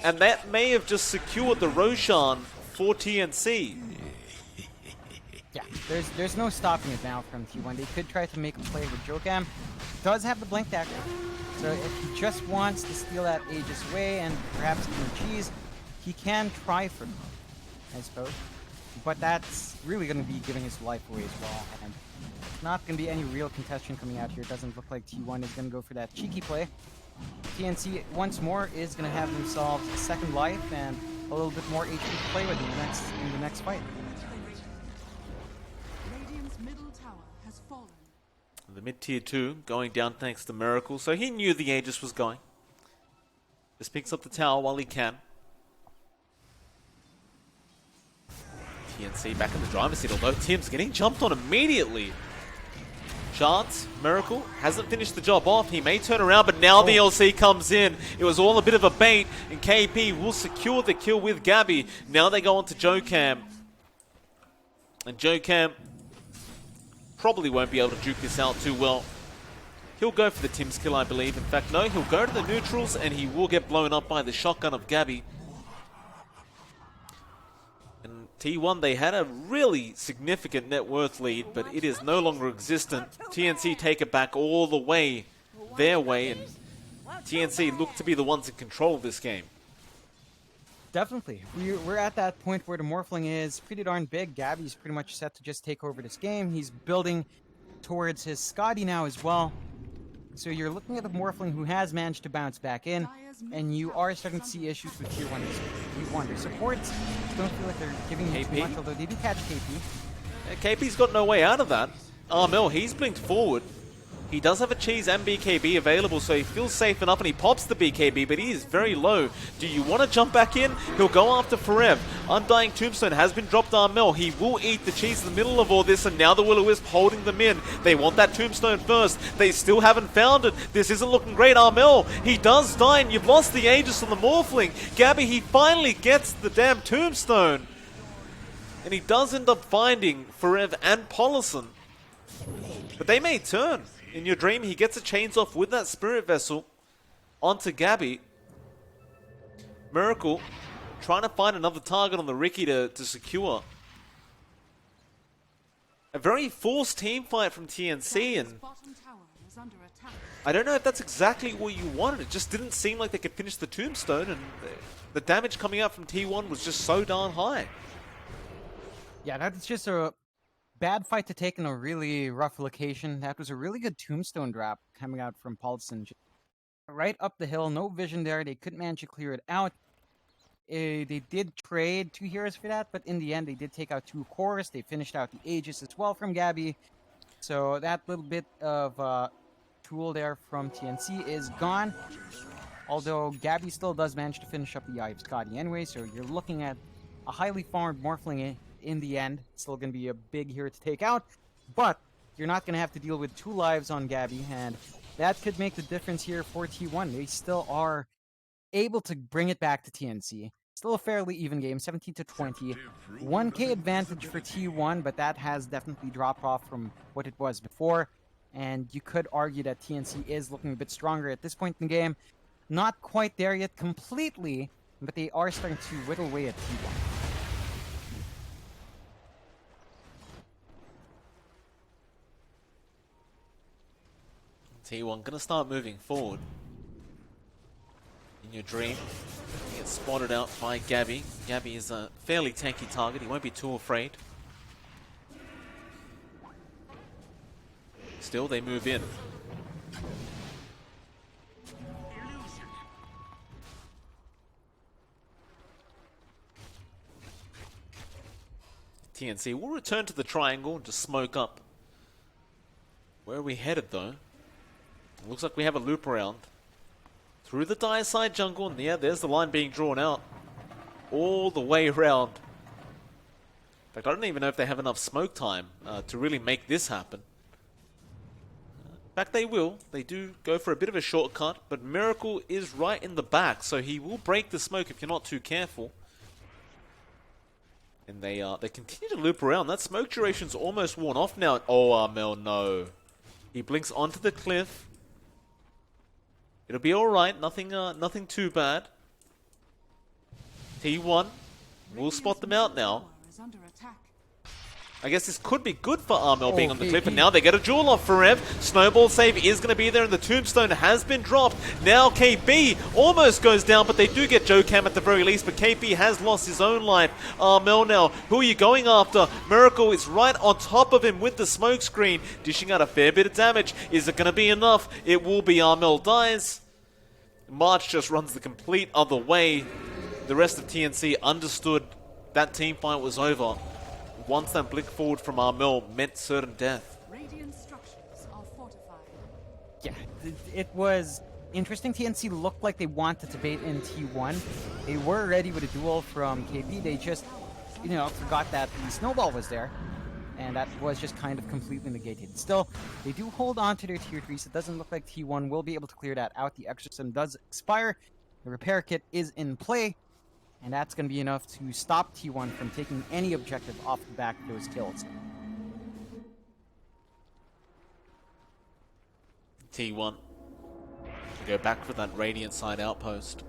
and that may have just secured the Roshan for TNC. Yeah, there's no stopping it now from T1. They could try to make a play with Jokam. Does have the blink dagger. So if he just wants to steal that Aegis away and perhaps even cheese, he can try for them, I suppose. But that's really going to be giving his life away as well. And not going to be any real contestation coming out here. It doesn't look like T1 is going to go for that cheeky play. TNC once more is going to have themselves a second life and a little bit more HP to play with in the next fight. Radiant's middle tower has fallen. The mid-tier 2 going down thanks to Miracle, so he knew the Aegis was going. Just picks up the tower while he can. TNC back in the driver's seat, although Tim's getting jumped on immediately. Chance, Miracle, hasn't finished the job off. He may turn around, but now the LC comes in. It was all a bit of a bait, and KP will secure the kill with Gabby. Now they go on to Jokam. And Jokam probably won't be able to juke this out too well. He'll go for the Tim's kill, I believe. In fact, no, he'll go to the neutrals, and he will get blown up by the shotgun of Gabby. T1, they had a really significant net worth lead, but it is no longer existent. TNC take it back all the way their way, and TNC look to be the ones in control of this game. Definitely. We're at that point where the Morphling is pretty darn big. Gabby's pretty much set to just take over this game. He's building towards his Scotty now as well. So you're looking at the Morphling who has managed to bounce back in, and you are starting to see issues with Tier 1. You wonder. Supports don't feel like they're giving you too much, although they do catch KP. KP's got no way out of that. Armel, he's blinked forward. He does have a cheese and BKB available, so he feels safe enough, and he pops the BKB, but he is very low. Do you want to jump back in? He'll go after Forev. Undying Tombstone has been dropped to Armel. He will eat the cheese in the middle of all this, and now the Will-O-Wisp holding them in. They want that Tombstone first. They still haven't found it. This isn't looking great. Armel, he does die, and you've lost the Aegis on the Morphling. Gabby, he finally gets the damn Tombstone. And he does end up finding Forev and Polison. But they may turn. In your dream, he gets a chains off with that Spirit Vessel onto Gabby. Miracle trying to find another target on the Riki to secure. A very forced team fight from TNC, and I don't know if that's exactly what you wanted. It just didn't seem like they could finish the Tombstone, and the damage coming out from T1 was just so darn high. Yeah, that's just a bad fight to take in a really rough location. That was a really good Tombstone drop coming out from Paulson. Right up the hill, no vision there. They couldn't manage to clear it out. They did trade 2 heroes for that, but in the end, they did take out 2 cores. They finished out the Aegis as well from Gabby. So that little bit of tool there from TNC is gone. Although Gabby still does manage to finish up the Eye of Scotty anyway, so you're looking at a highly farmed Morphling in the end. It's still going to be a big hero to take out, but you're not going to have to deal with 2 lives on Gabby, and that could make the difference here for T1. They still are able to bring it back to TNC. Still a fairly even game, 17 to 20. 1k advantage for T1, but that has definitely dropped off from what it was before, and you could argue that TNC is looking a bit stronger at this point in the game. Not quite there yet completely, but they are starting to whittle away at T1. T1 gonna start moving forward. In your dream, you get spotted out by Gabby. Gabby is a fairly tanky target. He won't be too afraid. Still, they move in. TNC will return to the triangle and just smoke up. Where are we headed, though? Looks like we have a loop around. Through the dire side jungle, and yeah, there's the line being drawn out. All the way around. In fact, I don't even know if they have enough smoke time to really make this happen. In fact, they will. They do go for a bit of a shortcut, but Miracle is right in the back, so he will break the smoke if you're not too careful. And they continue to loop around. That smoke duration's almost worn off now. Oh, Armel, no. He blinks onto the cliff. It'll be alright, nothing too bad. T1 will spot them out now. I guess this could be good for Armel being on the cliff, KP. and now they get a jewel off for Rev. Snowball save is going to be there, and the tombstone has been dropped. Now KP almost goes down, but they do get Joe Cam at the very least, but KP has lost his own life. Armel now, who are you going after? Miracle is right on top of him with the smoke screen, dishing out a fair bit of damage. Is it going to be enough? It will be. Armel dies. March just runs the complete other way. The rest of TNC understood that team fight was over. Once that blink forward from Armel meant certain death. Radiant structures are fortified. Yeah, it was interesting. TNC looked like they wanted to bait in T1. They were ready with a duel from KP. They just, forgot that the snowball was there. And that was just kind of completely negated. Still, they do hold on to their tier 3s. It doesn't look like T1 will be able to clear that out. The exorcism does expire. The repair kit is in play. And that's going to be enough to stop T1 from taking any objective off the back of those kills. T1 go back for that Radiant side outpost.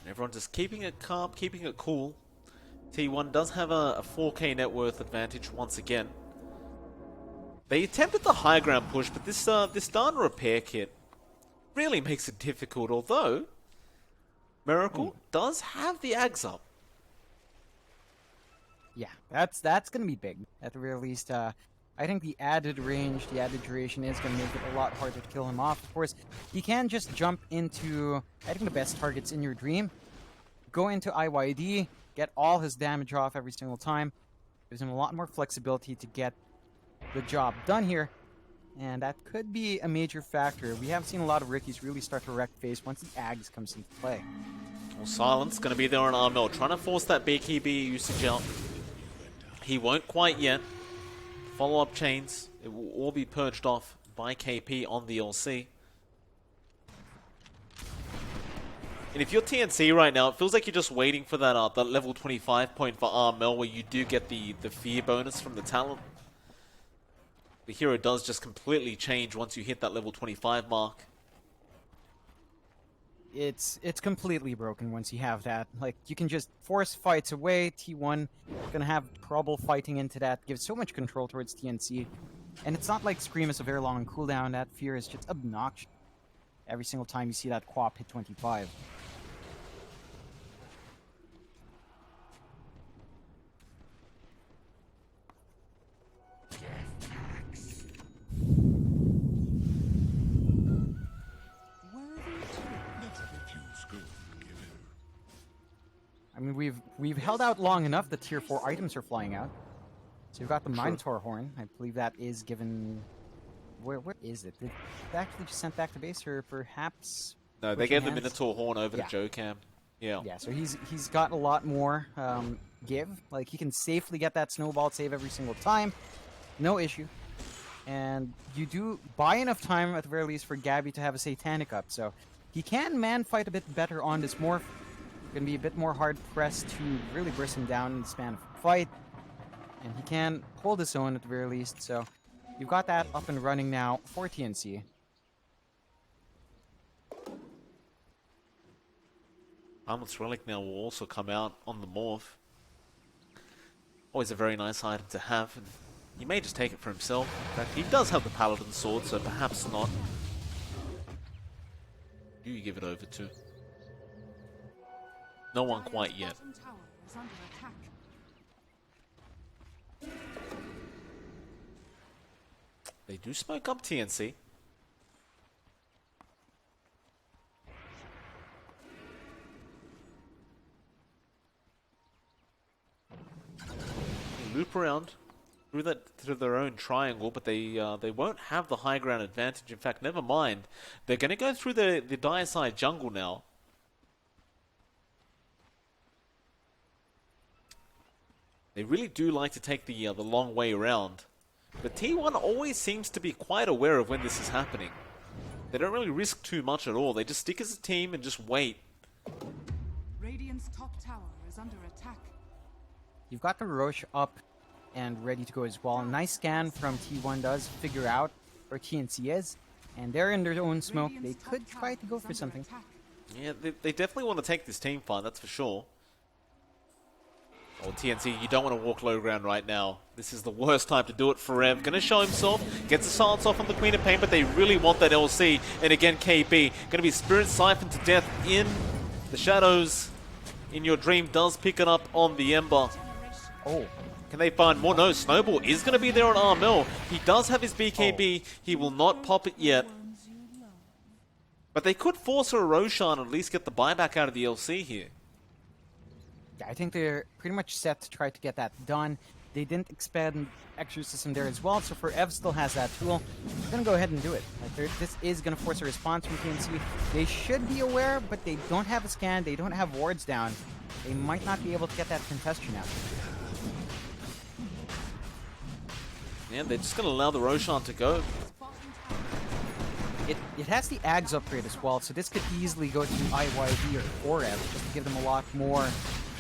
Everyone just keeping it calm, keeping it cool. T1 does have a 4k net worth advantage once again. They attempted the high ground push, but this Dana repair kit really makes it difficult, although Miracle does have the Ags up. Yeah, that's going to be big, at the very least. I think the added range, the added duration is going to make it a lot harder to kill him off. Of course, you can just jump into, I think, the best targets in your dream. Go into IYD, get all his damage off every single time. Gives him a lot more flexibility to get the job done here. And that could be a major factor. We have seen a lot of rookies really start to wreck face once the Ags comes into play. Well, Silence going to be there on Armel, trying to force that BKB usage out. He won't quite yet. Follow-up chains, it will all be purged off by KP on the LC. And if you're TNC right now, it feels like you're just waiting for that that level 25 point for Armel, where you do get the fear bonus from the talent. The hero does just completely change once you hit that level 25 mark. It's completely broken once you have that. Like, you can just force fights away. T1 gonna have trouble fighting into that. Gives so much control towards TNC. And it's not like Scream is a very long cooldown. That fear is just obnoxious. Every single time you see that Quap hit 25. I mean, we've held out long enough. The tier 4 items are flying out. So you've got the Minotaur Horn. I believe that is given... Where is it? Did it actually just sent back to base, or perhaps... No, they gave the Minotaur Horn over to Joe Cam. Yeah. Yeah, so he's got a lot more give. Like, he can safely get that snowball save every single time. No issue. And you do buy enough time, at the very least, for Gabby to have a Satanic up. So he can man-fight a bit better on this morph. Going to be a bit more hard-pressed to really burst him down in the span of a fight. And he can hold his own at the very least. So you've got that up and running now for TNC. Armlet's Relic now will also come out on the morph. Always a very nice item to have, and he may just take it for himself. In fact, he does have the Paladin Sword, so perhaps not. Who do you give it over to? No one quite yet. Bottom tower is under attack. They do smoke up TNC. They loop around through their own triangle, but they won't have the high ground advantage. In fact, never mind. They're going to go through the dire side jungle now. They really do like to take the long way around. But T1 always seems to be quite aware of when this is happening. They don't really risk too much at all. They just stick as a team and just wait. Radiant's top You've got the Roche up and ready to go as well. A nice scan from T1 does figure out where TNC is, and they're in their own smoke. They could try to go for something. Yeah, they definitely want to take this team fight, that's for sure. Oh, TNC, you don't want to walk low ground right now. This is the worst time to do it. Forev gonna show himself, gets a silence off on the Queen of Pain, but they really want that LC. And again, KB gonna be Spirit Siphoned to death in the shadows. In Your Dream does pick it up on the Ember. Oh. Can they find more? No, Snowball is going to be there on Armel. He does have his BKB. He will not pop it yet. But they could force a Roshan and at least get the buyback out of the LC here. Yeah, I think they're pretty much set to try to get that done. They didn't expand Exorcism there as well, so Forev still has that tool. They're going to go ahead and do it. Like, this is going to force a response from TNC. They should be aware, but they don't have a scan. They don't have wards down. They might not be able to get that contestion out. Yeah, they're just going to allow the Roshan to go. It has the Ags upgrade as well, so this could easily go to IYV or Forev just to give them a lot more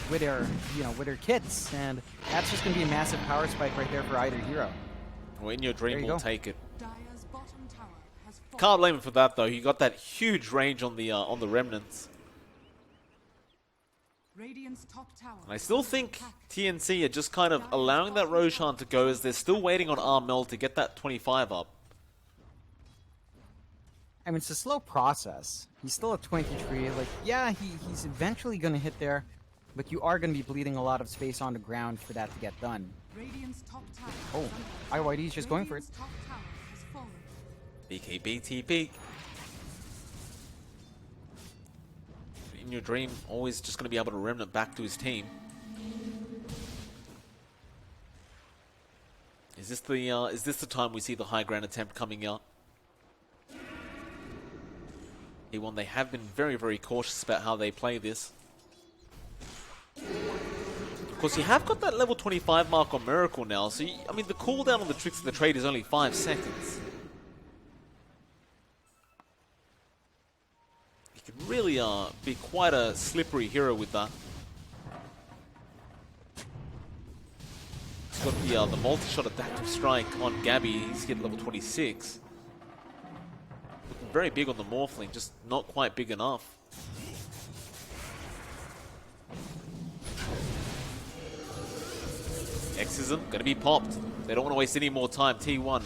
with their kits, and that's just going to be a massive power spike right there for either hero. Well, In Your Dream will take it. Dire's bottom tower has fallen. Can't blame him for that though. He got that huge range on the remnants. Radiant's top tower And I still think TNC are just kind of allowing that Roshan to go as they're still waiting on Armel to get that 25 up. I mean, it's a slow process. He's still at 23. Like, yeah, he's eventually going to hit there, but you are going to be bleeding a lot of space on the ground for that to get done. Radiant's top tower Oh, IYD's just going for it. Radiant's top tower has fallen. BKB TP. In Your Dream, always just going to be able to remnant back to his team. Is this the time we see the high ground attempt coming out? T1, they have been very, very cautious about how they play this. Of course, you have got that level 25 mark on Miracle now, so I mean, the cooldown on the Tricks of the Trade is only 5 seconds. You can really be quite a slippery hero with that. He's got the multi-shot adaptive strike on Gabby. He's getting level 26. Looking very big on the Morphling, just not quite big enough. Exorcism gonna be popped. They don't want to waste any more time. T1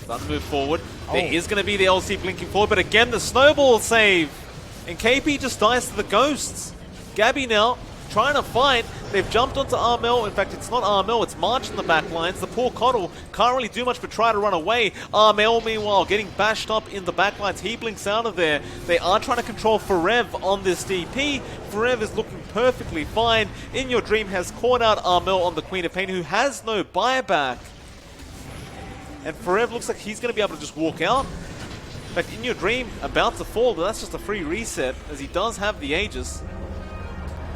about to move forward. There is going to be the LC blinking forward, but again the snowball save, and KP just dies to the ghosts. Gabby now trying to fight. They've jumped onto Armel. In fact, it's not Armel, it's March in the back lines. The poor Coddle can't really do much but try to run away. Armel, meanwhile, getting bashed up in the back lines. He blinks out of there. They are trying to control Forev on this DP. Forev is looking perfectly fine. In Your Dream has caught out Armel on the Queen of Pain, who has no buyback. And Forev looks like he's going to be able to just walk out. In fact, In Your Dream about to fall, but that's just a free reset, as he does have the Aegis.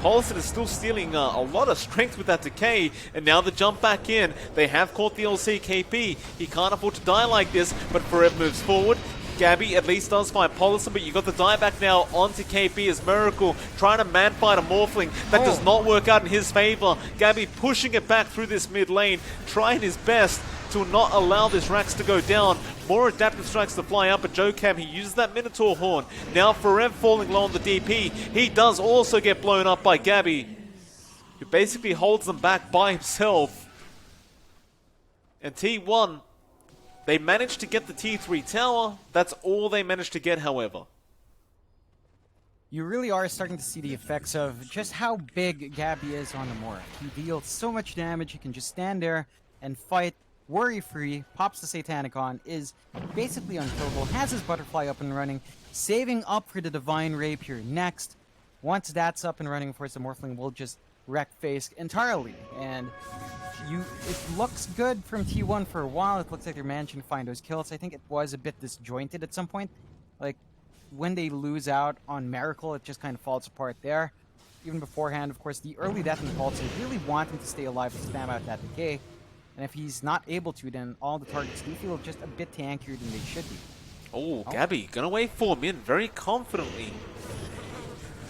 Paulson is still stealing a lot of strength with that decay, and now the jump back in. They have caught the LC KP. He can't afford to die like this, but Forev moves forward. Gabby at least does find Paulson, but you got the dieback now onto KP as Miracle trying to man-fight a Morphling. That does not work out in his favor. Gabby pushing it back through this mid lane, trying his best to not allow this Rax to go down. More adaptive strikes to fly up, but Jocam, he uses that Minotaur horn. Now Forev falling low on the DP. He does also get blown up by Gabby, who basically holds them back by himself. And T1, they managed to get the T3 tower. That's all they managed to get, however. You really are starting to see the effects of just how big Gabby is on the Morph. He deals so much damage, he can just stand there and fight worry-free, pops the Satanicon, is basically unkillable, has his Butterfly up and running, saving up for the Divine Rapier next. Once that's up and running, of course, the Morphling will just wreck face entirely. And it looks good from T1 for a while. It looks like they're managing to find those kills. I think it was a bit disjointed at some point. Like, when they lose out on Miracle, it just kind of falls apart there. Even beforehand, of course, the early death in Pulse, they really want him to stay alive to spam out that decay. And if he's not able to, then all the targets do feel just a bit tankier than they should be. Oh, Gabby gonna wait for him in very confidently.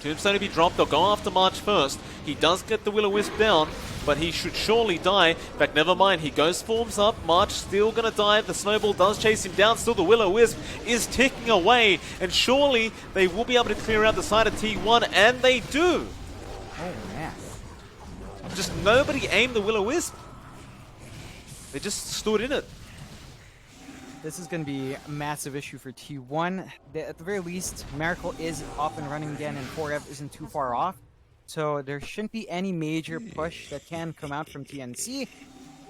Tombstone to be dropped. They'll go after March first. He does get the Will-O-Wisp down, but he should surely die. In fact, never mind, he goes forms up. March still gonna die. The snowball does chase him down. Still the Will-O-Wisp is ticking away, and surely they will be able to clear out the side of T1, and they do. Oh, man. Just nobody aimed the Will-O-Wisp. They just stood in it. This is going to be a massive issue for T1. At the very least, Miracle is up and running again, and 4F isn't too far off. So there shouldn't be any major push that can come out from TNC.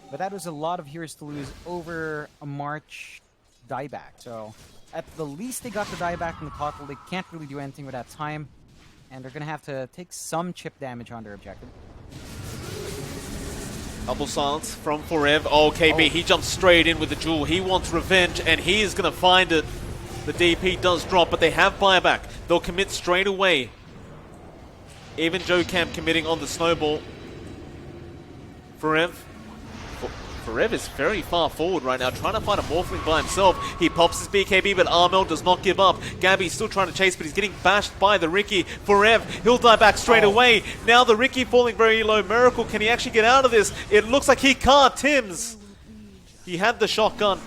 But that was a lot of heroes to lose over a March dieback. So at the least, they got the dieback in the Cockle. They can't really do anything with that time. And they're going to have to take some chip damage on their objective. Double silence from Forev. Oh, KB, he jumps straight in with the jewel. He wants revenge, and he is going to find it. The DP does drop, but they have buyback. They'll commit straight away. Even Joe Camp committing on the snowball. Forev is very far forward right now, trying to find a Morphling by himself. He pops his BKB, but Armel does not give up. Gabby's still trying to chase, but he's getting bashed by the Ricky. Forev, he'll die back straight away. Now the Ricky falling very low. Miracle, can he actually get out of this? It looks like he can't. Tims, he had the shotgun.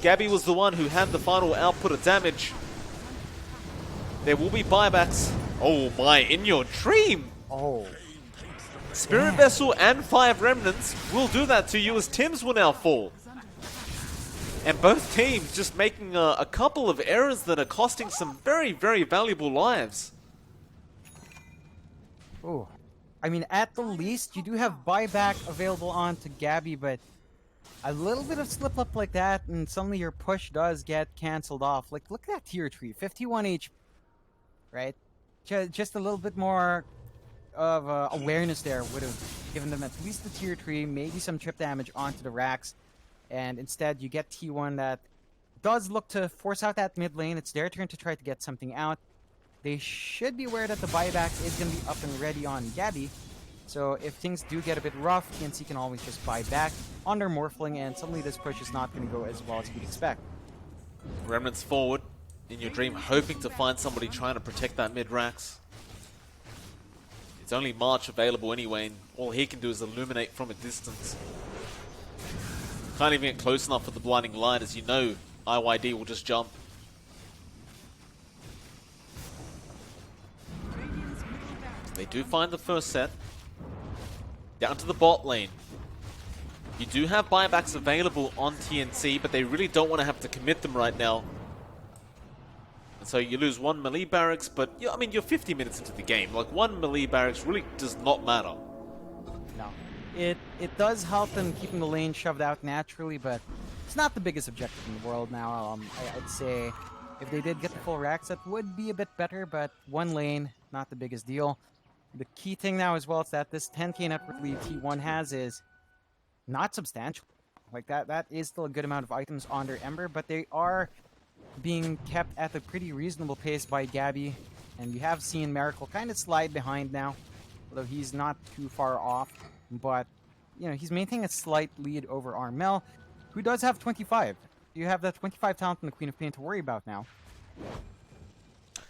Gabby was the one who had the final output of damage. There will be buybacks. Oh my, in your dream. Oh. Spirit Vessel and 5 Remnants will do that to you as Tims will now fall. And both teams just making a couple of errors that are costing some very, very valuable lives. Oh. I mean, at the least, you do have buyback available onto Gabby, but a little bit of slip-up like that, and suddenly your push does get cancelled off. Like, look at that tier tree, 51 HP, right? Just a little bit more of awareness there would have given them at least the tier 3, maybe some chip damage onto the racks, and instead you get T1 that does look to force out that mid lane. It's their turn to try to get something out. They should be aware that the buyback is going to be up and ready on Gabby, so if things do get a bit rough, TNC can always just buy back on their Morphling, and suddenly this push is not going to go as well as you'd expect. Remnants forward in your dream, hoping to find somebody trying to protect that mid racks. It's only March available anyway, and all he can do is illuminate from a distance. Can't even get close enough for the blinding light, as you know IYD will just jump. They do find the first set. Down to the bot lane. You do have buybacks available on TNC, but they really don't want to have to commit them right now. And so you lose one melee barracks, but I mean, you're 50 minutes into the game. Like, one melee barracks really does not matter. No. It does help them keeping the lane shoved out naturally, but it's not the biggest objective in the world now. I'd say if they did get the full racks, that would be a bit better, but one lane, not the biggest deal. The key thing now as well is that this 10k network lead T1 has is not substantial. Like, that is still a good amount of items on their Ember, but they are being kept at a pretty reasonable pace by Gabby, and you have seen Miracle kind of slide behind now, although he's not too far off, but you know, he's maintaining a slight lead over Armel, who does have 25. You have that 25 talent in the Queen of Pain to worry about now,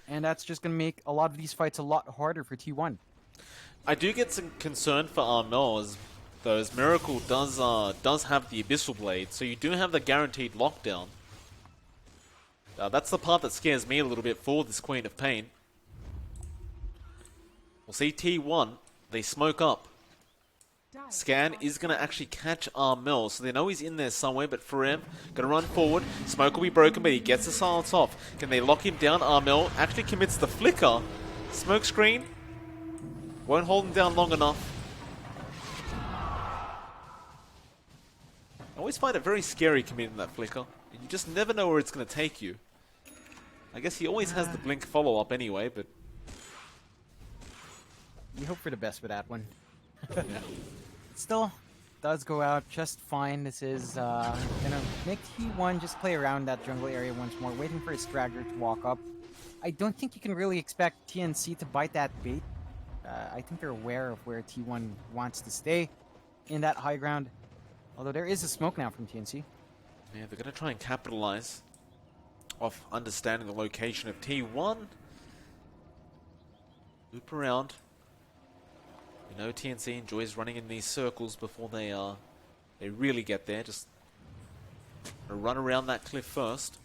and that's just going to make a lot of these fights a lot harder for T1. I do get some concern for Armel, as Miracle does have the Abyssal Blade, so you do have the guaranteed lockdown. That's the part that scares me a little bit for this Queen of Pain. We'll see T1, they smoke up. Scan is going to actually catch Armel, so they know he's in there somewhere, but Forev going to run forward. Smoke will be broken, but he gets the silence off. Can they lock him down? Armel actually commits the flicker. Smoke screen. Won't hold him down long enough. I always find it very scary committing that flicker. You just never know where it's going to take you. I guess he always has the blink follow-up anyway, but... You hope for the best with that one. Yeah. Still, does go out just fine. This is gonna make T1 just play around that jungle area once more, waiting for his straggler to walk up. I don't think you can really expect TNC to bite that bait. I think they're aware of where T1 wants to stay in that high ground. Although there is a smoke now from TNC. Yeah, they're going to try and capitalize off understanding the location of T1. Loop around. You know, TNC enjoys running in these circles before they really get there. Just run around that cliff first.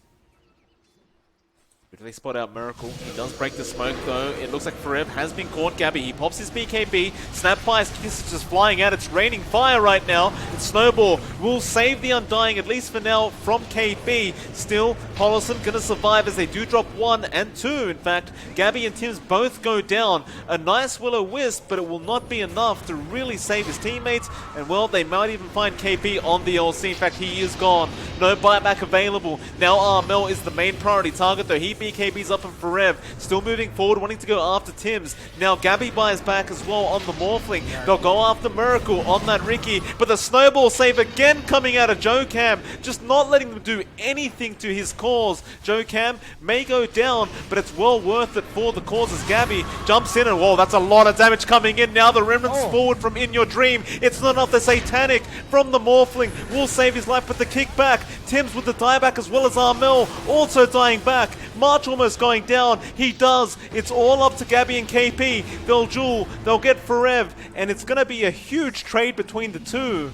But they spot out Miracle. He does break the smoke though. It looks like Forev has been caught. Gabby, he pops his BKB. Snapfire's kiss is just flying out. It's raining fire right now. And Snowball will save the Undying, at least for now, from KB. Still, Hollerson gonna survive as they do drop 1 and 2. In fact, Gabby and Tims both go down. A nice Will-O-Wisp, but it will not be enough to really save his teammates. And well, they might even find KB on the LC. In fact, he is gone. No buyback available. Now Armel is the main priority target though. He BKB's up and Forev, still moving forward, wanting to go after Tims. Now Gabby buys back as well on the Morphling. They'll go after Miracle on that Ricky, but the Snowball save again coming out of JoeCam, just not letting them do anything to his cause. JoeCam may go down, but it's well worth it for the cause as Gabby jumps in and whoa, that's a lot of damage coming in now. The Remnants forward from In Your Dream. It's not enough. The Satanic from the Morphling will save his life, but the kickback. Tims with the dieback as well as Armel also dying back. March almost going down. He does. It's all up to Gabby and KP. They'll duel. They'll get Forev. And it's going to be a huge trade between the two.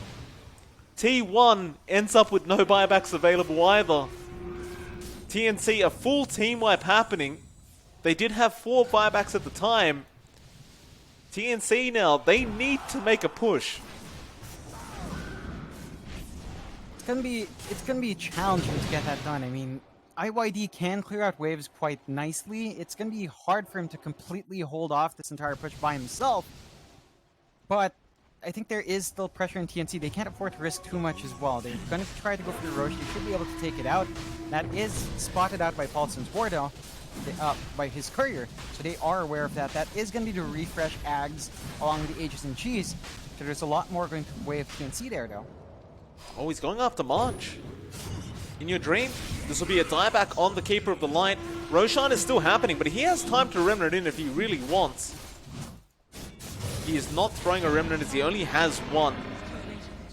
T1 ends up with no buybacks available either. TNC, a full team wipe happening. They did have 4 buybacks at the time. TNC now, they need to make a push. It's gonna be challenging to get that done. I mean, IYD can clear out waves quite nicely. It's gonna be hard for him to completely hold off this entire push by himself. But I think there is still pressure in TNC. They can't afford to risk too much as well. They're gonna try to go for the Roche. They should be able to take it out. That is spotted out by Paulson's Wardell, by his courier. So they are aware of that. That is gonna be to refresh Ags along the Aegis and Cheese. So there's a lot more going to wave TNC there though. Oh, he's going after March. In Your Dream, this will be a dieback on the Keeper of the Light. Roshan is still happening, but he has time to Remnant in if he really wants. He is not throwing a Remnant as he only has 1.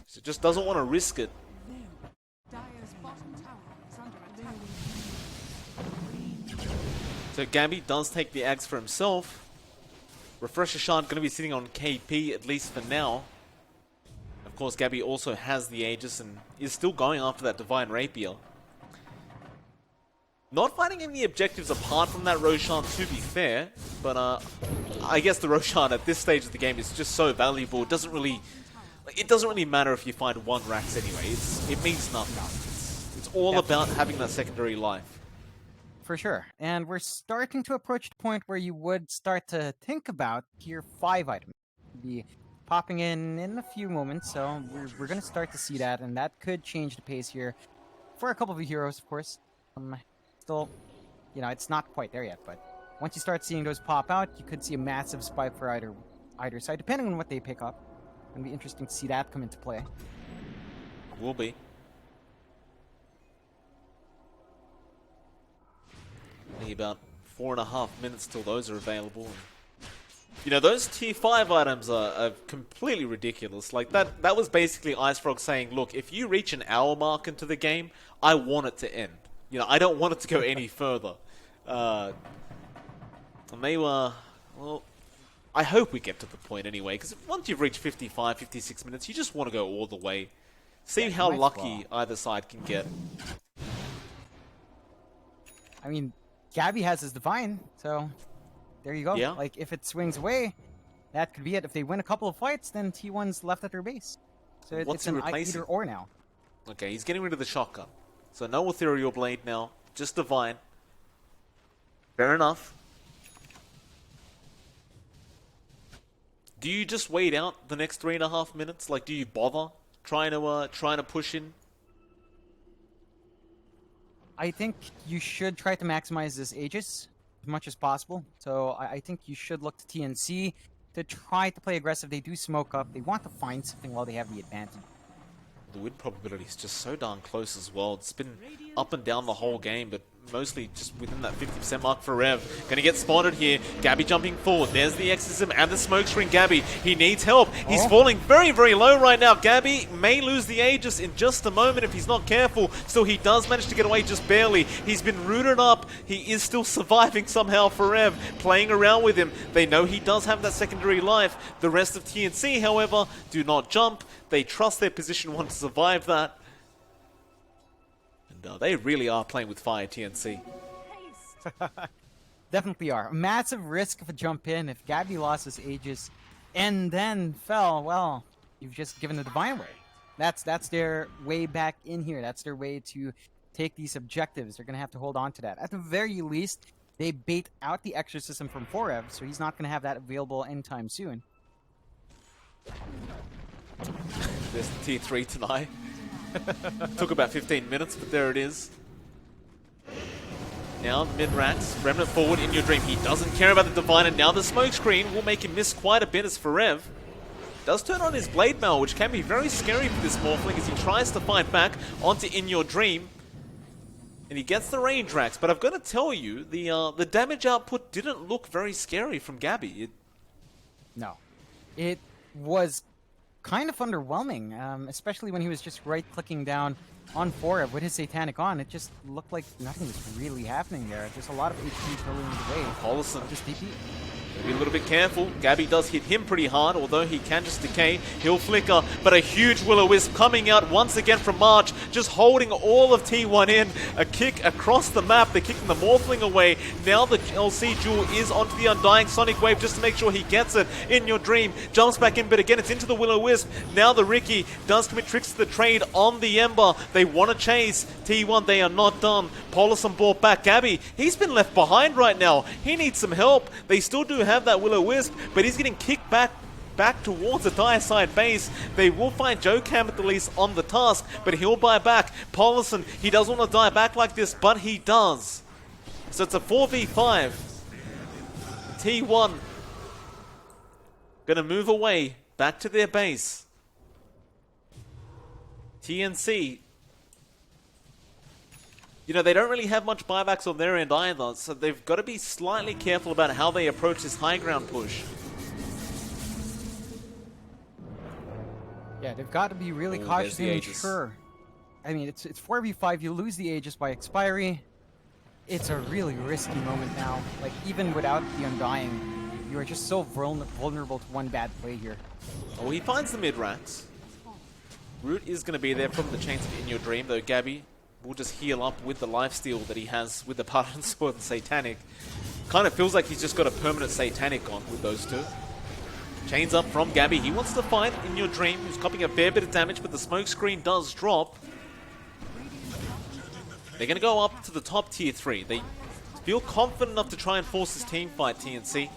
So just doesn't want to risk it. Dire's bottom tower is under attack. So Gabby does take the Axe for himself. Refresher Shard going to be sitting on KP, at least for now. Of course, Gabby also has the Aegis and is still going after that Divine Rapier. Not finding any objectives apart from that Roshan, to be fair, but I guess the Roshan at this stage of the game is just so valuable. It doesn't really matter if you find 1 Rax anyway. It means nothing. It's all about having that secondary life. For sure. And we're starting to approach the point where you would start to think about tier 5 items. Be popping in a few moments, so we're going to start to see that, and that could change the pace here for a couple of heroes, of course. Still, you know, it's not quite there yet, but once you start seeing those pop out, you could see a massive spike for either side, depending on what they pick up. It'll be interesting to see that come into play. Will be. Only about 4.5 minutes till those are available. You know, those tier 5 items are completely ridiculous. Like, that was basically Ice Frog saying, look, if you reach an hour mark into the game, I want it to end. You know, I don't want it to go any further. And they were, well, I hope we get to the point anyway, because once you've reached 55, 56 minutes, you just want to go all the way. See how lucky either side can get. I mean, Gabby has his Divine, so there you go. Yeah. Like, if it swings away, that could be it. If they win a couple of fights, then T1's left at their base. So it's an either or now. Okay, he's getting rid of the shotgun. So no Ethereal Blade now, just Divine. Fair enough. Do you just wait out the next 3.5 minutes? Like, do you bother trying to push in? I think you should try to maximize this Aegis as much as possible. So I think you should look to TNC to try to play aggressive. They do smoke up. They want to find something while they have the advantage. The win probability is just so darn close as well. It's been up and down the whole game, but mostly just within that 50% mark for Rev. Gonna get spotted here. Gabby jumping forward. There's the Exorcism and the smoke screen. Gabby, he needs help. He's falling very, very low right now. Gabby may lose the Aegis in just a moment if he's not careful. Still, he does manage to get away just barely. He's been rooted up. He is still surviving somehow for Rev. Playing around with him. They know he does have that secondary life. The rest of TNC, however, do not jump. They trust their position one to survive that. They really are playing with fire, TNC. Definitely are. Massive risk of a jump in. If Gabby lost his Aegis and then fell, well, you've just given the Divine away. That's their way back in here. That's their way to take these objectives. They're going to have to hold on to that. At the very least, they bait out the Exorcism from Forev, so he's not going to have that available anytime soon. There's the T3 tonight. Took about 15 minutes, but there it is. Now, mid-racks, Remnant forward in your dream. He doesn't care about the Divine, and now the smoke screen will make him miss quite a bit as Forev does turn on his Blade Mail, which can be very scary for this Morphling as he tries to fight back onto In Your Dream. And he gets the range racks, but I've got to tell you, the damage output didn't look very scary from Gabby. No. It was kind of underwhelming, especially when he was just right-clicking down on Forev with his Satanic on. It just looked like nothing was really happening there. There's a lot of HP pulling away. Paulison Just DP. be a little bit careful. Gabby does hit him pretty hard, although he can just decay. He'll flicker, but a huge Will-O-Wisp coming out once again from March, just holding all of T1 in. A kick across the map. They're kicking the Morphling away. Now the LC Jewel is onto the Undying Sonic Wave just to make sure he gets it. In Your Dream jumps back in, but again, it's into the Will-O-Wisp. Now the Ricky does commit tricks to the trade on the Ember. They want to chase T1. They are not done. Paulison brought back. Gabby, he's been left behind right now. He needs some help. They still do have that Will-O-Wisp, but he's getting kicked back towards the dire side base. They will find Joe Cam at the least on the task, but he'll buy back. Paulison, he doesn't want to die back like this, but he does. So it's a 4v5. T1 gonna move away back to their base. TNC, you know, they don't really have much buybacks on their end either, so they've got to be slightly careful about how they approach this high ground push. Yeah, they've got to be really cautious and ensure. I mean, it's 4v5. You lose the Aegis by expiry. It's a really risky moment now. Like, even without the Undying, you are just so vulnerable to one bad play here. Oh, he finds the mid-racks. Root is going to be there from the chains of In Your Dream, though Gabby will just heal up with the lifesteal that he has with the Pardon Sword and Satanic. Kind of feels like he's just got a permanent Satanic on with those two. Chains up from Gabby. He wants to fight In Your Dream. He's copying a fair bit of damage, but the smoke screen does drop. They're going to go up to the top tier 3. They feel confident enough to try and force this team fight, TNC.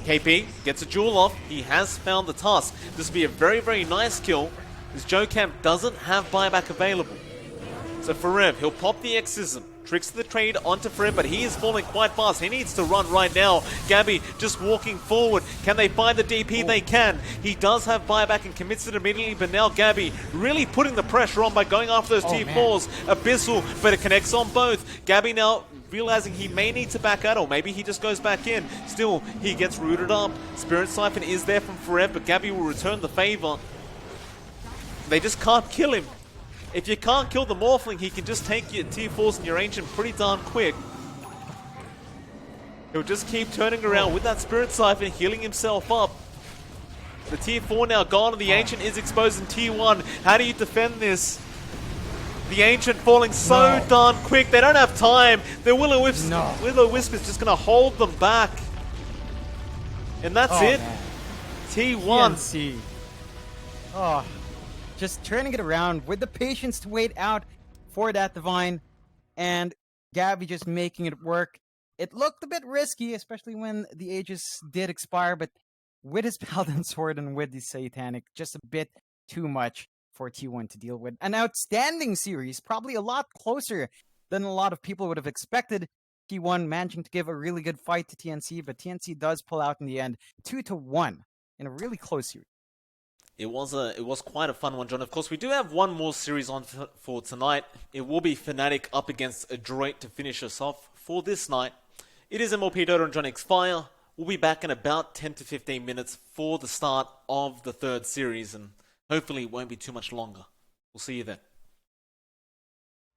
KP gets a jewel off. He has found the task. This will be a very, very nice kill, as Joe Camp doesn't have buyback available. So Forev, he'll pop the Exorcism. Tricks the trade onto Forev, but he is falling quite fast. He needs to run right now. Gabby just walking forward. Can they find the DP? They can. He does have buyback and commits it immediately, but now Gabby really putting the pressure on by going after those T4s. Abyssal, but it connects on both. Gabby now realizing he may need to back out, or maybe he just goes back in. Still, he gets rooted up. Spirit Siphon is there from Forev, but Gabby will return the favor. They just can't kill him. If you can't kill the Morphling, he can just take your T4s and your Ancient pretty darn quick. He'll just keep turning around with that Spirit Siphon, healing himself up. The Tier 4 now gone, and the Ancient is exposed in Tier 1. How do you defend this? The Ancient falling so darn quick, they don't have time. Their Will-O-Wisp is just going to hold them back. And that's it. Man. T1. TNC. Oh. Just turning it around with the patience to wait out for that Divine, and Gabby just making it work. It looked a bit risky, especially when the Aegis did expire, but with his Paladin Sword and with the Satanic, just a bit too much for T1 to deal with. An outstanding series, probably a lot closer than a lot of people would have expected. T1 managing to give a really good fight to TNC, but TNC does pull out in the end 2-1 in a really close series. It was quite a fun one, John. Of course, we do have one more series on for tonight. It will be Fnatic up against Adroit to finish us off for this night. It is MLP Dota and johnxfire. We'll be back in about 10 to 15 minutes for the start of the third series, and hopefully it won't be too much longer. We'll see you then.